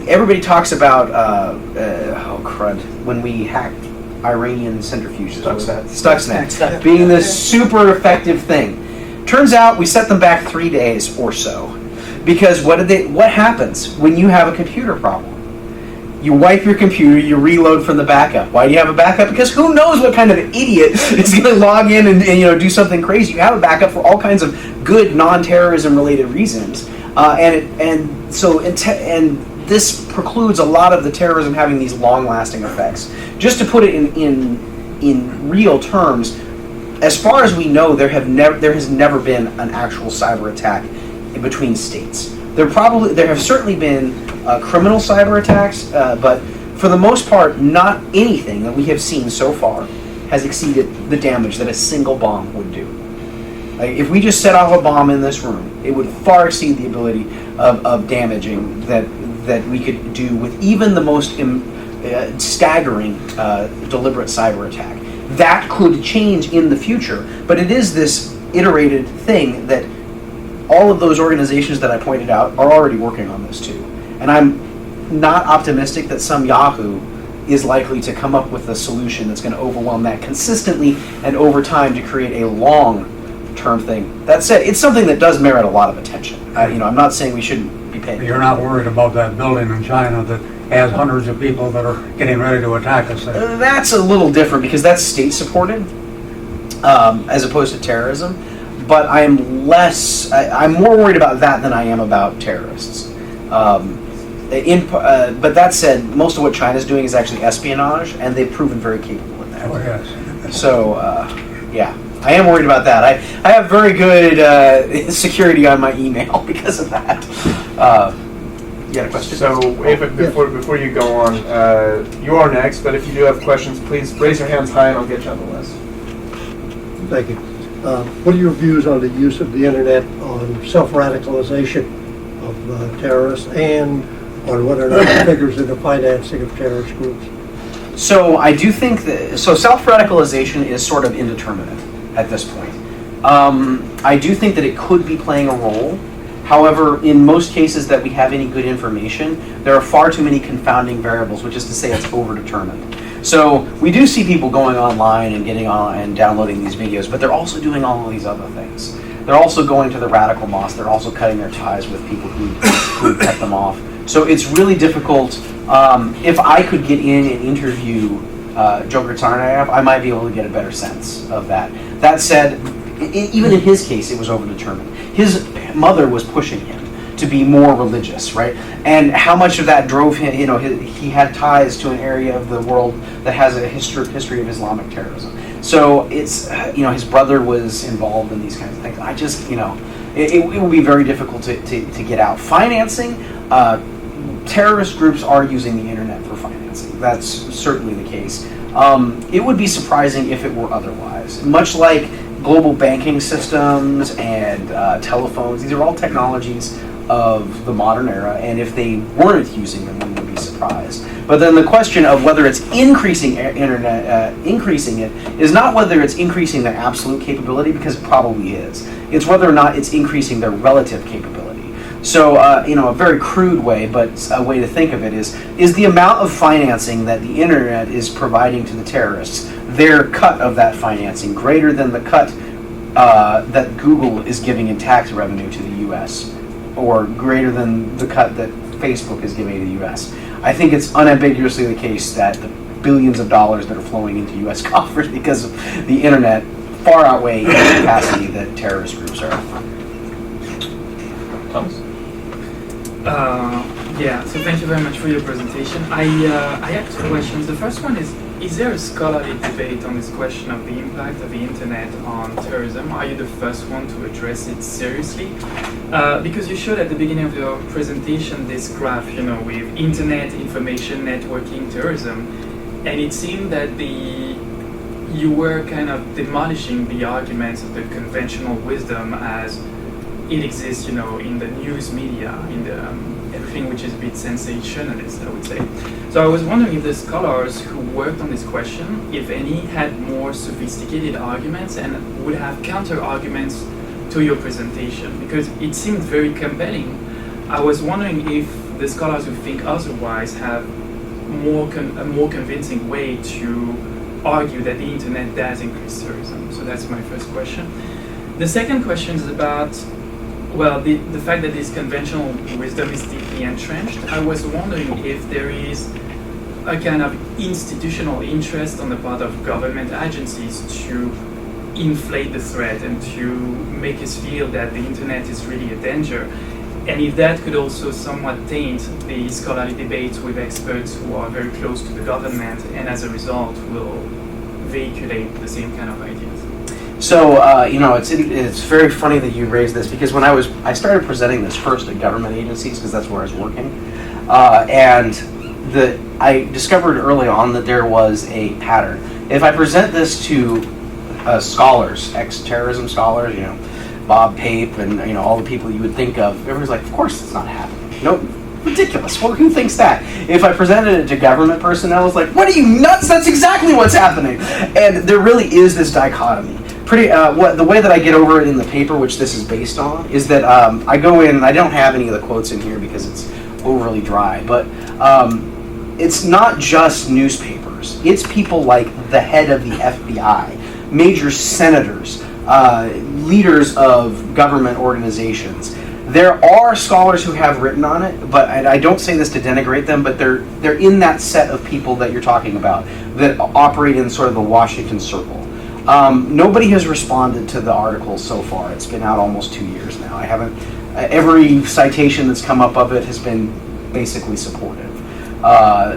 everybody talks about, when we hacked Iranian centrifuges. Stuxnet. Being this super effective thing. Turns out we set them back 3 days or so. Because what happens when you have a computer problem? You wipe your computer, you reload from the backup. Why do you have a backup? Because who knows what kind of idiot is going to log in and do something crazy. You have a backup for all kinds of good non-terrorism related reasons, and this precludes a lot of the terrorism having these long-lasting effects. Just to put it in real terms, as far as we know, there has never been an actual cyber attack in between states. There have certainly been criminal cyber attacks, but for the most part, not anything that we have seen so far has exceeded the damage that a single bomb would do. Like, if we just set off a bomb in this room, it would far exceed the ability of damaging that we could do with even the most staggering deliberate cyber attack. That could change in the future, but it is this iterated thing that all of those organizations that I pointed out are already working on this too. And I'm not optimistic that some Yahoo is likely to come up with a solution that's going to overwhelm that consistently and over time to create a long-term thing. That said, it's something that does merit a lot of attention. I'm not saying we shouldn't be paying. You're not worried about that building in China that has hundreds of people that are getting ready to attack us there? That's a little different because that's state-supported as opposed to terrorism. But I'm more worried about that than I am about terrorists. But that said, most of what China's doing is actually espionage, and they've proven very capable in that. Oh, yes. So, yeah, I am worried about that. I have very good security on my email because of that. You got a question? So, before you go on, you are next, but if you do have questions, please raise your hands high and I'll get you on the list. Thank you. What are your views on the use of the internet on self-radicalization of terrorists and on whether or not it figures in the financing of terrorist groups? So I do think that self-radicalization is sort of indeterminate at this point. I do think that it could be playing a role. However, in most cases that we have any good information, there are far too many confounding variables, which is to say it's overdetermined. So we do see people going online and getting on and downloading these videos, but they're also doing all of these other things. They're also going to the radical mosque. They're also cutting their ties with people who cut them off. So it's really difficult. If I could get in and interview Joker Tsarnaev, I might be able to get a better sense of that. That said, even in his case, it was overdetermined. His mother was pushing him to be more religious, right? And how much of that drove him, he had ties to an area of the world that has a history of Islamic terrorism. So it's, his brother was involved in these kinds of things. I just, it would be very difficult to get out. Financing, terrorist groups are using the internet for financing. That's certainly the case. It would be surprising if it were otherwise. Much like global banking systems and telephones, these are all technologies of the modern era, and if they weren't using them, we would be surprised. But then the question of whether it's increasing increasing it is not whether it's increasing their absolute capability, because it probably is. It's whether or not it's increasing their relative capability. So, a very crude way, but a way to think of it is the amount of financing that the internet is providing to the terrorists, their cut of that financing, greater than the cut that Google is giving in tax revenue to the U.S., or greater than the cut that Facebook is giving to the U.S. I think it's unambiguously the case that the billions of dollars that are flowing into U.S. coffers because of the internet far outweigh the capacity that terrorist groups are. Thomas? So thank you very much for your presentation. I have two questions. The first one is there a scholarly debate on this question of the impact of the internet on terrorism? Are you the first one to address it seriously? Because you showed at the beginning of your presentation this graph, with internet, information, networking, terrorism, and it seemed that you were kind of demolishing the arguments of the conventional wisdom as it exists, in the news media, in the everything which is a bit sensationalist, I would say. So I was wondering if the scholars who worked on this question, if any, had more sophisticated arguments and would have counter-arguments to your presentation, because it seemed very compelling. I was wondering if the scholars who think otherwise have a more convincing way to argue that the internet does increase terrorism. So that's my first question. The second question is about the fact that this conventional wisdom is deeply entrenched. I was wondering if there is a kind of institutional interest on the part of government agencies to inflate the threat and to make us feel that the internet is really a danger. And if that could also somewhat taint the scholarly debates with experts who are very close to the government and as a result will vehiculate the same kind of ideas. So, it's very funny that you raised this, because when I started presenting this first at government agencies, because that's where I was working, and I discovered early on that there was a pattern. If I present this to scholars, ex-terrorism scholars, Bob Pape and all the people you would think of, everyone's like, of course it's not happening. Nope. Ridiculous. Well, who thinks that? If I presented it to government personnel, it's like, what are you, nuts? That's exactly what's happening. And there really is this dichotomy. The way that I get over it in the paper, which this is based on, is that I go in, and I don't have any of the quotes in here because it's overly dry, but it's not just newspapers. It's people like the head of the FBI, major senators, leaders of government organizations. There are scholars who have written on it, but I don't say this to denigrate them, but they're in that set of people that you're talking about that operate in sort of the Washington circle. Nobody has responded to the article so far. It's been out almost 2 years now. I haven't. Every citation that's come up of it has been basically supportive.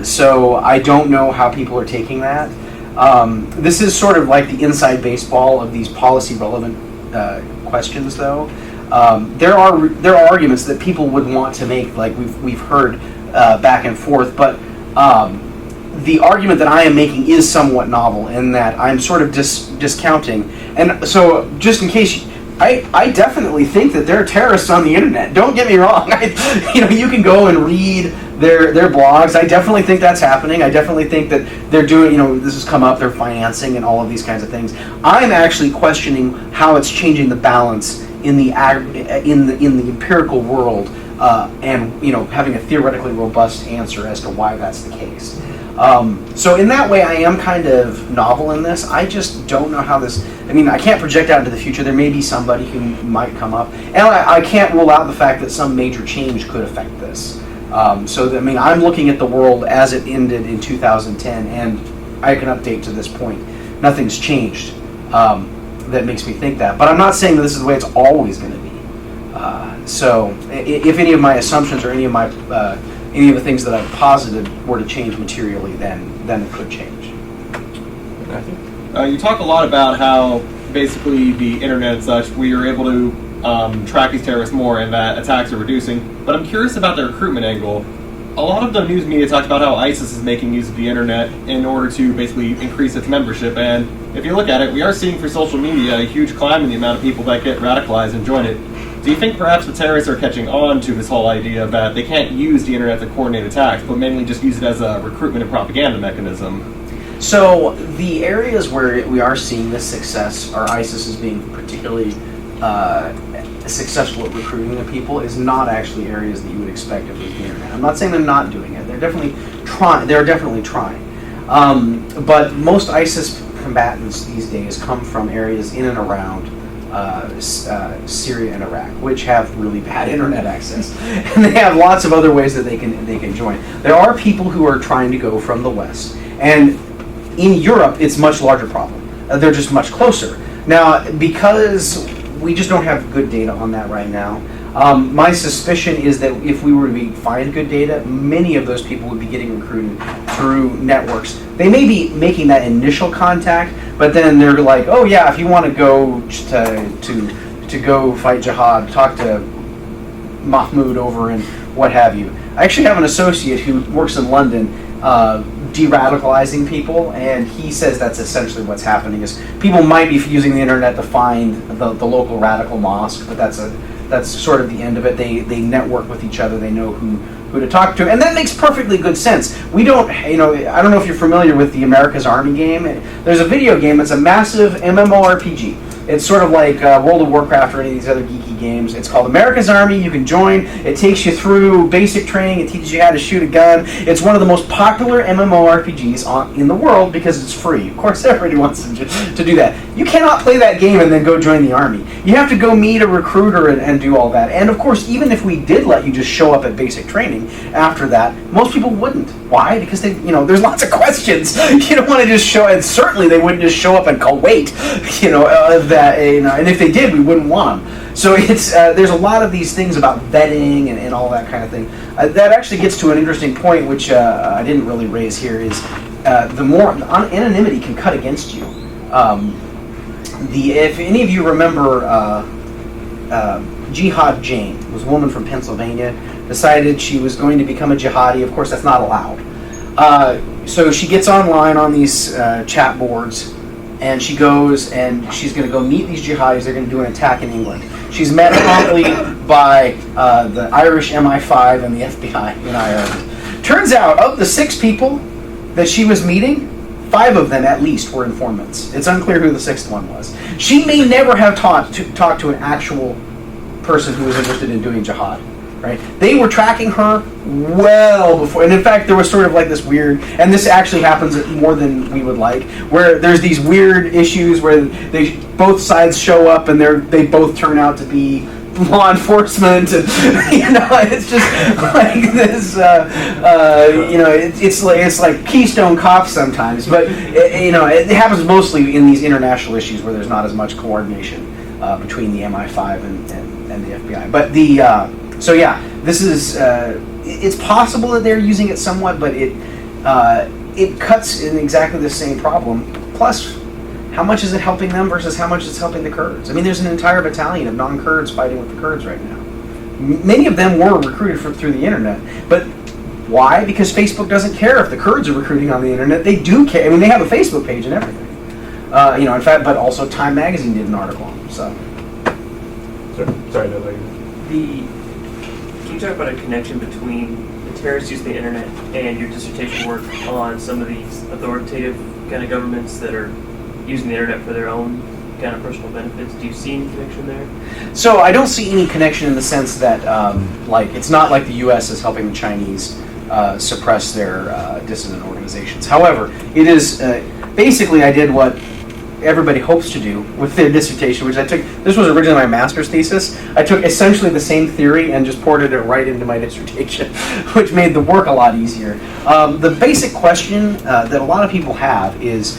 So I don't know how people are taking that. This is sort of like the inside baseball of these policy relevant questions, though. There are arguments that people would want to make, like we've heard back and forth, but the argument that I am making is somewhat novel in that I'm sort of discounting. And so, just in case, I definitely think that there are terrorists on the internet. Don't get me wrong. You can go and read their blogs. I definitely think that's happening. I definitely think that they're doing, this has come up, they're financing and all of these kinds of things. I'm actually questioning how it's changing the balance in the empirical world, and having a theoretically robust answer as to why that's the case. So in that way, I am kind of novel in this. I just don't know how this. I can't project out into the future. There may be somebody who might come up, and I can't rule out the fact that some major change could affect this. I'm looking at the world as it ended in 2010, and I can update to this point. Nothing's changed that makes me think that. But I'm not saying that this is the way it's always going to be. So if any of my assumptions or any of the things that I've posited were to change materially, then it could change. You talk a lot about how basically the internet and such, we are able to track these terrorists more and that attacks are reducing. But I'm curious about the recruitment angle. A lot of the news media talks about how ISIS is making use of the internet in order to basically increase its membership. And if you look at it, we are seeing for social media a huge climb in the amount of people that get radicalized and join it. Do you think perhaps the terrorists are catching on to this whole idea that they can't use the internet to coordinate attacks, but mainly just use it as a recruitment and propaganda mechanism? So the areas where we are seeing this success, or ISIS is being particularly successful at recruiting the people, is not actually areas that you would expect of the internet. I'm not saying they're not doing it. They're definitely trying. But most ISIS combatants these days come from areas in and around Syria and Iraq, which have really bad internet access, and they have lots of other ways that they can join. There are people who are trying to go from the West, and in Europe it's a much larger problem. They're just much closer now because we just don't have good data on that right now. My suspicion is that if we were to find good data, many of those people would be getting recruited through networks. They may be making that initial contact, but then they're like, oh yeah, if you want to go to go fight Jihad, talk to Mahmoud over and what have you. I actually have an associate who works in London de-radicalizing people, and he says that's essentially what's happening. Is people might be using the internet to find the local radical mosque, but that's sort of the end of it. They network with each other. They know who to talk to, and that makes perfectly good sense. We don't, I don't know if you're familiar with the America's Army game. There's a video game. It's a massive MMORPG. It's sort of like World of Warcraft or any of these other geeky games. It's called America's Army. You can join. It takes you through basic training. It teaches you how to shoot a gun. It's one of the most popular MMORPGs in the world because it's free. Of course, everybody wants to do that. You cannot play that game and then go join the Army. You have to go meet a recruiter and do all that. And of course, even if we did let you just show up at basic training after that, most people wouldn't. Why? Because there's lots of questions. You don't want to just show, and certainly they wouldn't just show up in Kuwait, and if they did, we wouldn't want them. So it's there's a lot of these things about vetting and all that kind of thing. That actually gets to an interesting point, which I didn't really raise here, is the more anonymity can cut against you. If any of you remember, Jihad Jane was a woman from Pennsylvania, decided she was going to become a jihadi. Of course, that's not allowed. So she gets online on these chat boards, and she goes and she's going to go meet these jihadis. They're going to do an attack in England. She's met promptly by the Irish MI5 and the FBI in Ireland. Turns out, of the 6 people that she was meeting, 5 of them at least were informants. It's unclear who the 6th one was. She may never have talked to an actual person who was interested in doing jihad. Right? They were tracking her well before, and in fact there was sort of like this weird, and this actually happens more than we would like, where there's these weird issues where both sides show up and they both turn out to be law enforcement, and it's just like this. It's like Keystone Cops sometimes, but it happens mostly in these international issues where there's not as much coordination between the MI5 and the FBI. But so yeah, this is. It's possible that they're using it somewhat, but it cuts in exactly the same problem. Plus, how much is it helping them versus how much it's helping the Kurds? I mean, there's an entire battalion of non-Kurds fighting with the Kurds right now. Many of them were recruited through the internet, but why? Because Facebook doesn't care if the Kurds are recruiting on the internet. They do care. I mean, they have a Facebook page and everything. In fact, but also Time Magazine did an article on them. So, sorry, no, Can you talk about a connection between the terrorists using the internet and your dissertation work on some of these authoritative kind of governments that are using the internet for their own kind of personal benefits? Do you see any connection there? So I don't see any connection in the sense that, it's not like the U.S. is helping the Chinese suppress their dissident organizations. However, it is basically I did what everybody hopes to do with their dissertation, which this was originally my master's thesis. I took essentially the same theory and just ported it right into my dissertation, which made the work a lot easier. The basic question that a lot of people have is,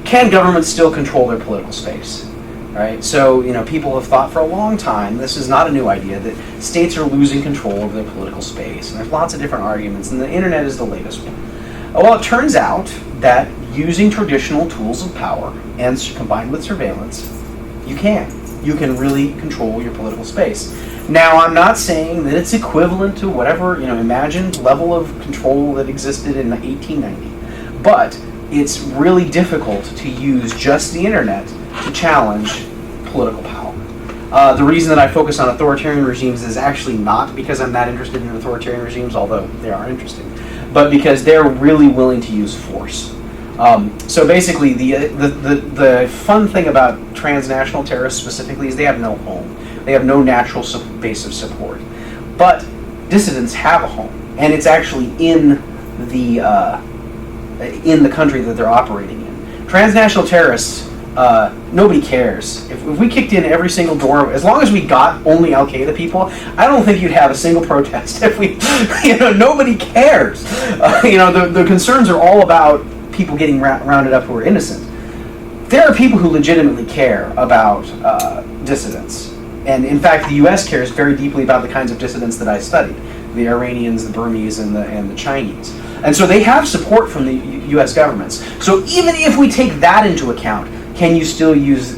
can governments still control their political space? Right? So, people have thought for a long time, this is not a new idea, that states are losing control over their political space. And there's lots of different arguments, and the internet is the latest one. Well, it turns out that using traditional tools of power and combined with surveillance, you can really control your political space. Now, I'm not saying that it's equivalent to whatever, imagined level of control that existed in 1890, but it's really difficult to use just the internet to challenge political power. The reason that I focus on authoritarian regimes is actually not because I'm that interested in authoritarian regimes, although they are interesting, but because they're really willing to use force. So basically, the fun thing about transnational terrorists specifically is they have no home. They have no natural base of support. But dissidents have a home, and it's actually in the country that they're operating in. Transnational terrorists, nobody cares. If we kicked in every single door, as long as we got only Al-Qaeda people, I don't think you'd have a single protest. If we, nobody cares. The concerns are all about people getting rounded up who are innocent. There are people who legitimately care about dissidents. And in fact, the U.S. cares very deeply about the kinds of dissidents that I studied. The Iranians, the Burmese, and the Chinese. And so they have support from the U.S. governments. So even if we take that into account, can you still use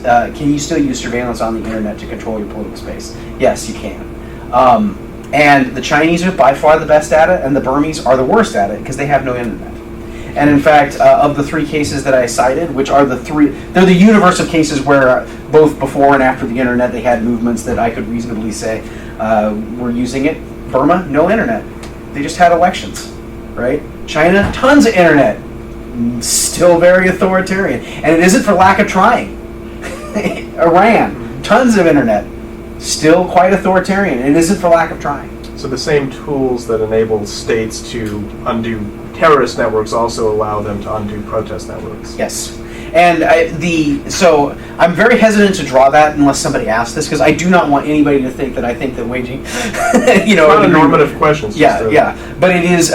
surveillance on the internet to control your political space? Yes, you can. And the Chinese are by far the best at it, and the Burmese are the worst at it because they have no internet. And in fact, of the 3 cases that I cited, which are they're the universe of cases where both before and after the internet they had movements that I could reasonably say were using it. Burma, no internet. They just had elections, right? China, tons of internet. Still very authoritarian. And it isn't for lack of trying. Iran, tons of internet. Still quite authoritarian. And it isn't for lack of trying. So the same tools that enable states to undo terrorist networks also allow them to undo protest networks. Yes. And so I'm very hesitant to draw that unless somebody asks this, because I do not want anybody to think that I think that waging, Not a normative questions. Yeah. But it is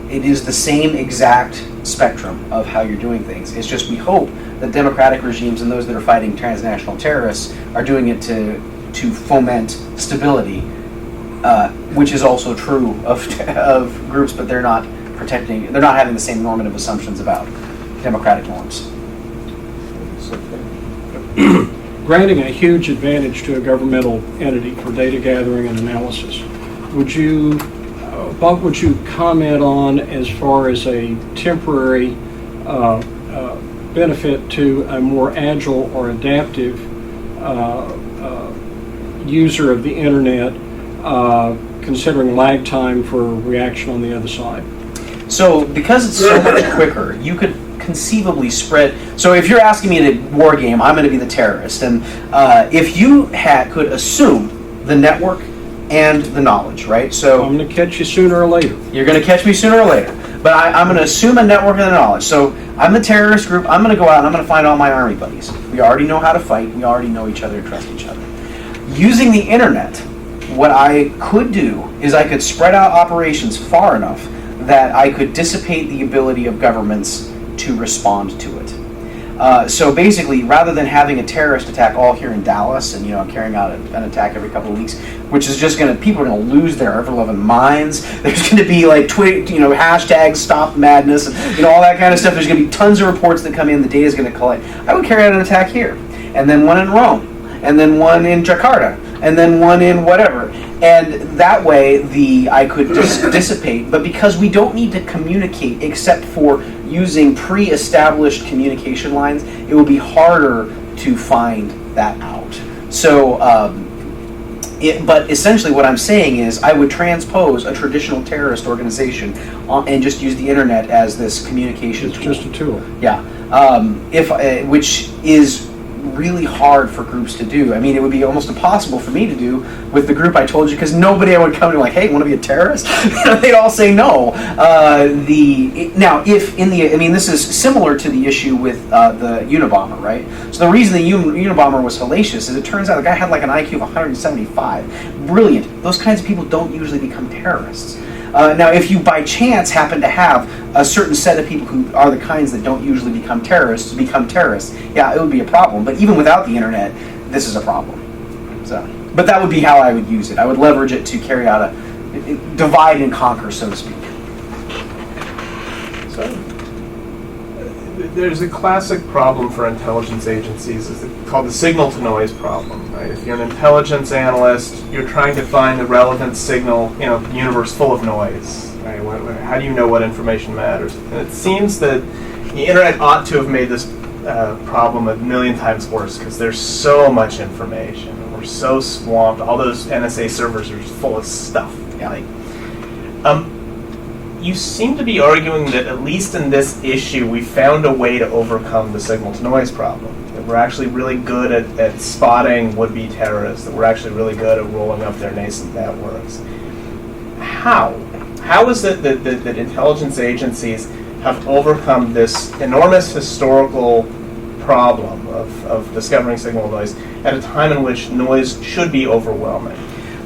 it is the same exact spectrum of how you're doing things. It's just we hope that democratic regimes and those that are fighting transnational terrorists are doing it to foment stability, which is also true of groups, but they're not having the same normative assumptions about democratic norms. Granting a huge advantage to a governmental entity for data gathering and analysis, what would you comment on as far as a temporary benefit to a more agile or adaptive user of the internet, considering lag time for reaction on the other side? So because it's so much quicker, you could conceivably spread. So if you're asking me to war game, I'm going to be the terrorist. And if you could assume the network and the knowledge, right? So I'm going to catch you sooner or later. You're going to catch me sooner or later. But I'm going to assume a network and the knowledge. So I'm the terrorist group. I'm going to go out and I'm going to find all my army buddies. We already know how to fight. We already know each other and trust each other. Using the internet, what I could do is I could spread out operations far enough that I could dissipate the ability of governments to respond to it. So basically, rather than having a terrorist attack all here in Dallas and carrying out an attack every couple of weeks, which is just people are going to lose their ever-loving minds. There's going to be like hashtags stop madness, and all that kind of stuff. There's going to be tons of reports that come in. The data is going to collect. I would carry out an attack here, and then one in Rome, and then one in Jakarta, and then one in whatever. And that way, I could dissipate. But because we don't need to communicate except for using pre-established communication lines, it will be harder to find that out. So, but essentially what I'm saying is I would transpose a traditional terrorist organization and just use the internet as this communication tool. It's just a tool. Yeah. Which is really hard for groups to do. I mean, it would be almost impossible for me to do with the group I told you, because nobody would come to like, hey, want to be a terrorist? They'd all say no. This is similar to the issue with the Unabomber, right? So the reason the Unabomber was hellacious is it turns out the guy had like an IQ of 175. Brilliant. Those kinds of people don't usually become terrorists. Now, if you by chance happen to have a certain set of people who are the kinds that don't usually become terrorists, yeah, it would be a problem. But even without the internet, this is a problem. So, but that would be how I would use it. I would leverage it to carry out a divide and conquer, so to speak. So, there's a classic problem for intelligence agencies called the signal-to-noise problem. Right? If you're an intelligence analyst, you're trying to find the relevant signal in a universe full of noise. Right? How do you know what information matters? And it seems that the internet ought to have made this problem a million times worse, because there's so much information. And we're so swamped. All those NSA servers are full of stuff. Yeah. You seem to be arguing that at least in this issue, we found a way to overcome the signal-to-noise problem. That we're actually really good at spotting would-be terrorists. That we're actually really good at rolling up their nascent networks. How? How is it that intelligence agencies have overcome this enormous historical problem of discovering signal noise at a time in which noise should be overwhelming?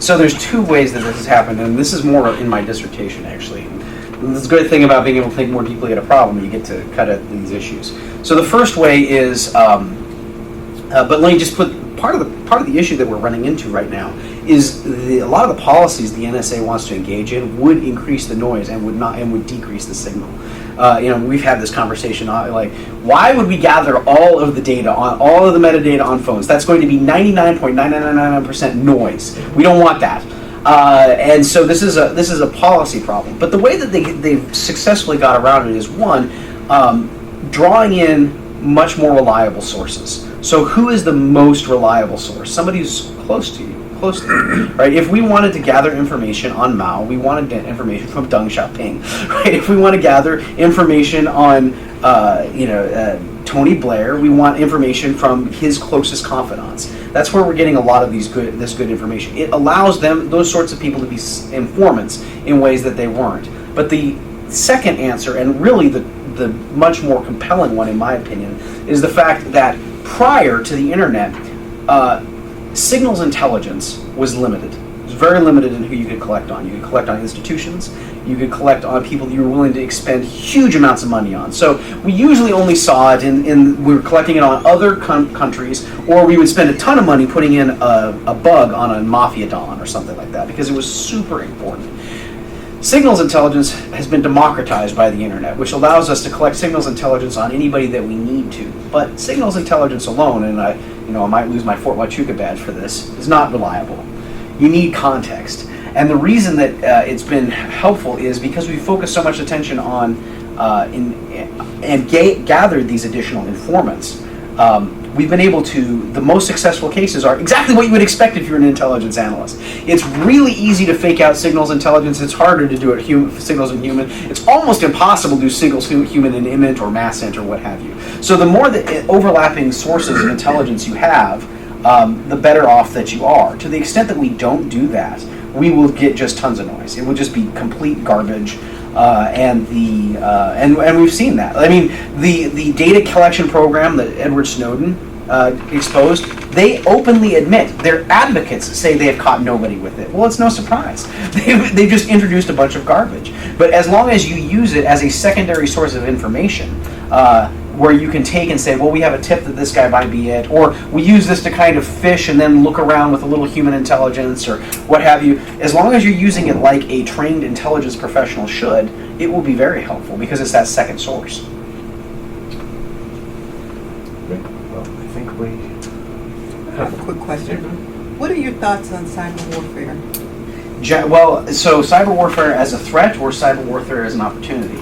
So there's two ways that this has happened, and this is more in my dissertation, actually. And this is a good thing about being able to think more deeply at a problem. You get to cut at these issues. So the first way is, but let me just put part of the issue that we're running into right now is a lot of the policies the NSA wants to engage in would increase the noise and would decrease the signal. We've had this conversation like, why would we gather all of the data on all of the metadata on phones? That's going to be 99.9999% noise. We don't want that. And so this is a policy problem. But the way that they've successfully got around it is, one, drawing in much more reliable sources. So who is the most reliable source? Somebody who's close to you, right? If we wanted to gather information on Mao, we wanted information from Deng Xiaoping, right? If we want to gather information on, Tony Blair, we want information from his closest confidants. That's where we're getting a lot of this good information. It allows those sorts of people to be informants in ways that they weren't. But the second answer, and really the much more compelling one in my opinion, is the fact that prior to the internet, signals intelligence was limited. It was very limited in who you could collect on. You could collect on institutions. You could collect on people that you were willing to expend huge amounts of money on. So we usually only saw it we were collecting it on other countries, or we would spend a ton of money putting in a bug on a mafia don or something like that, because it was super important. Signals intelligence has been democratized by the internet, which allows us to collect signals intelligence on anybody that we need to. But signals intelligence alone, and I might lose my Fort Huachuca badge for this, is not reliable. You need context. And the reason that it's been helpful is because we focus so much attention on gathered these additional informants. We've been able to, the most successful cases are exactly what you would expect if you're an intelligence analyst. It's really easy to fake out signals intelligence. It's harder to do it signals and human. It's almost impossible to do signals human and image or mass int or what have you. So the more overlapping sources of intelligence you have, the better off that you are. To the extent that we don't do that, we will get just tons of noise. It will just be complete garbage. And we've seen that. I mean, the data collection program that Edward Snowden exposed, they openly admit, their advocates say they have caught nobody with it. Well, it's no surprise. They've just introduced a bunch of garbage. But as long as you use it as a secondary source of information, where you can take and say, well, we have a tip that this guy might be it, or we use this to kind of fish and then look around with a little human intelligence or what have you. As long as you're using it like a trained intelligence professional should, it will be very helpful because it's that second source. Great. Well, I think we I have a quick question. What are your thoughts on cyber warfare? Well, so cyber warfare as a threat or cyber warfare as an opportunity?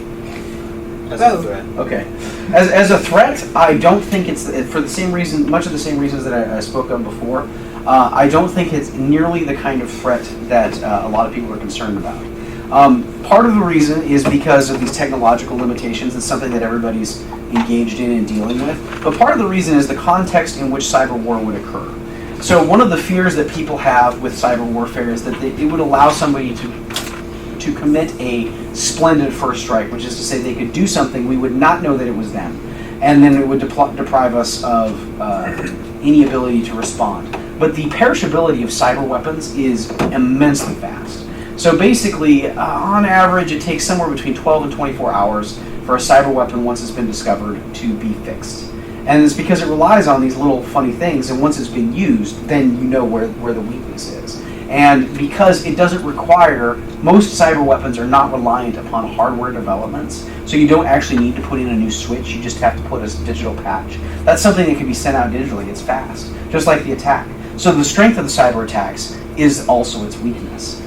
As a threat. Okay. As a threat, I don't think it's, for the same reason, much of the same reasons that I spoke of before, I don't think it's nearly the kind of threat that a lot of people are concerned about. Part of the reason is because of these technological limitations. It's something that everybody's engaged in and dealing with. But part of the reason is the context in which cyber war would occur. So one of the fears that people have with cyber warfare is that it would allow somebody to commit a splendid first strike, which is to say they could do something we would not know that it was them, and then it would deprive us of any ability to respond. But the perishability of cyber weapons is immensely fast. So basically, on average, it takes somewhere between 12 and 24 hours for a cyber weapon, once it's been discovered, to be fixed. And it's because it relies on these little funny things, and once it's been used, then you know where the weakness is. And because it doesn't require, most cyber weapons are not reliant upon hardware developments, so you don't actually need to put in a new switch, you just have to put a digital patch. That's something that can be sent out digitally, it's fast, just like the attack. So the strength of the cyber attacks is also its weakness.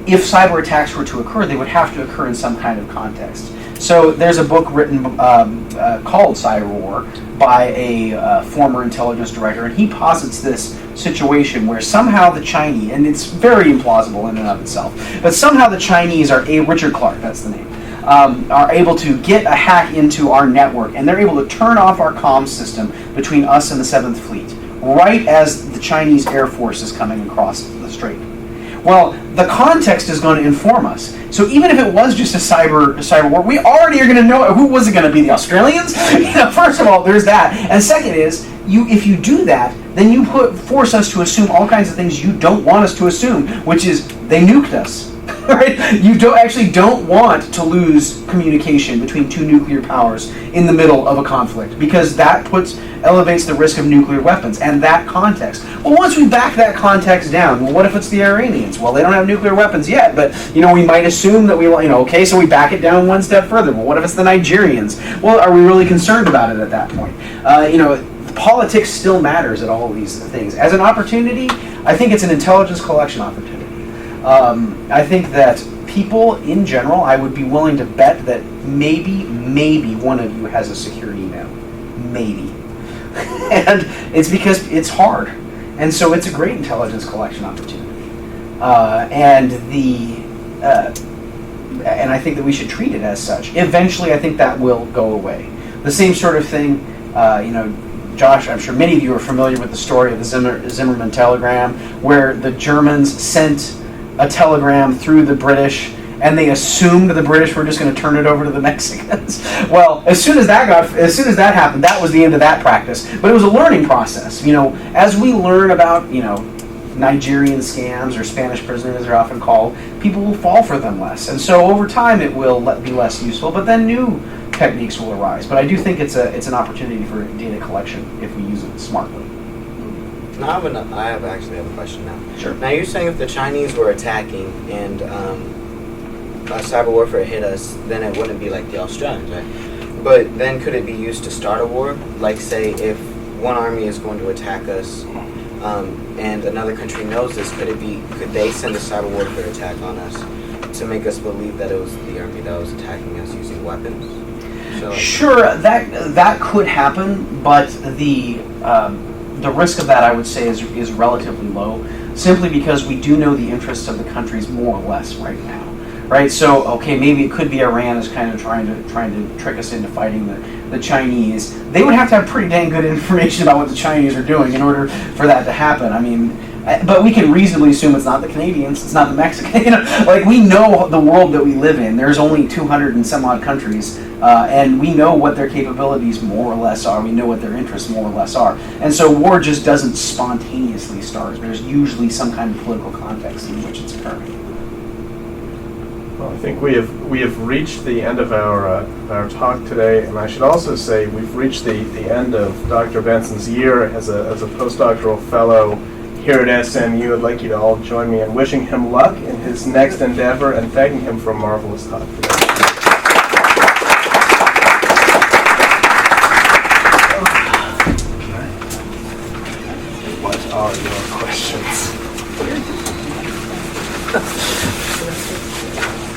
If cyber attacks were to occur, they would have to occur in some kind of context. So there's a book written called Cyber War by a former intelligence director, and he posits this situation where somehow the Chinese, and it's very implausible in and of itself, but somehow the Chinese are, Richard Clark, that's the name, are able to get a hack into our network, and they're able to turn off our comms system between us and the 7th Fleet, right as the Chinese Air Force is coming across the strait. Well, the context is going to inform us. So even if it was just a cyber war, we already are going to know who was it going to be, the Australians? First of all, there's that. And second is, if you do that, then you force us to assume all kinds of things you don't want us to assume, which is they nuked us. Right? You don't want to lose communication between two nuclear powers in the middle of a conflict, because that elevates the risk of nuclear weapons and that context. Well, once we back that context down, well, what if it's the Iranians? Well, they don't have nuclear weapons yet, but we might assume that okay, so we back it down one step further. Well, what if it's the Nigerians? Well, are we really concerned about it at that point? Politics still matters at all of these things. As an opportunity, I think it's an intelligence collection opportunity. I think that people in general, I would be willing to bet that maybe one of you has a secure email. Maybe. And it's because it's hard. And so it's a great intelligence collection opportunity. And I think that we should treat it as such. Eventually, I think that will go away. The same sort of thing, Josh, I'm sure many of you are familiar with the story of the Zimmerman telegram, where the Germans sent a telegram through the British, and they assumed the British were just going to turn it over to the Mexicans. Well, as soon as that happened, that was the end of that practice. But it was a learning process. As we learn about, Nigerian scams, or Spanish prisoners, as they're often called, people will fall for them less. And so over time, it will be less useful. But then new techniques will arise. But I do think it's an opportunity for data collection if we use it smartly. I actually have a question now. Sure. Now you're saying if the Chinese were attacking and cyber warfare hit us, then it wouldn't be like the Australians, right? But then could it be used to start a war? Like, say, if one army is going to attack us, and another country knows this, could they send a cyber warfare attack on us to make us believe that it was the army that was attacking us using weapons? Sure, that could happen, but the risk of that, I would say, is relatively low, simply because we do know the interests of the countries more or less right now. Right, so okay, maybe it could be Iran is kind of trying to trick us into fighting the Chinese. They would have to have pretty dang good information about what the Chinese are doing in order for that to happen. I mean, but we can reasonably assume it's not the Canadians, it's not the Mexicans. We know the world that we live in. There's only 200 and some odd countries, and we know what their capabilities more or less are. We know what their interests more or less are. And so war just doesn't spontaneously start. There's usually some kind of political context in which it's occurring. Well, I think we have reached the end of our talk today, and I should also say we've reached the end of Dr. Benson's year as a postdoctoral fellow here at SMU. I'd like you to all join me in wishing him luck in his next endeavor and thanking him for a marvelous talk today.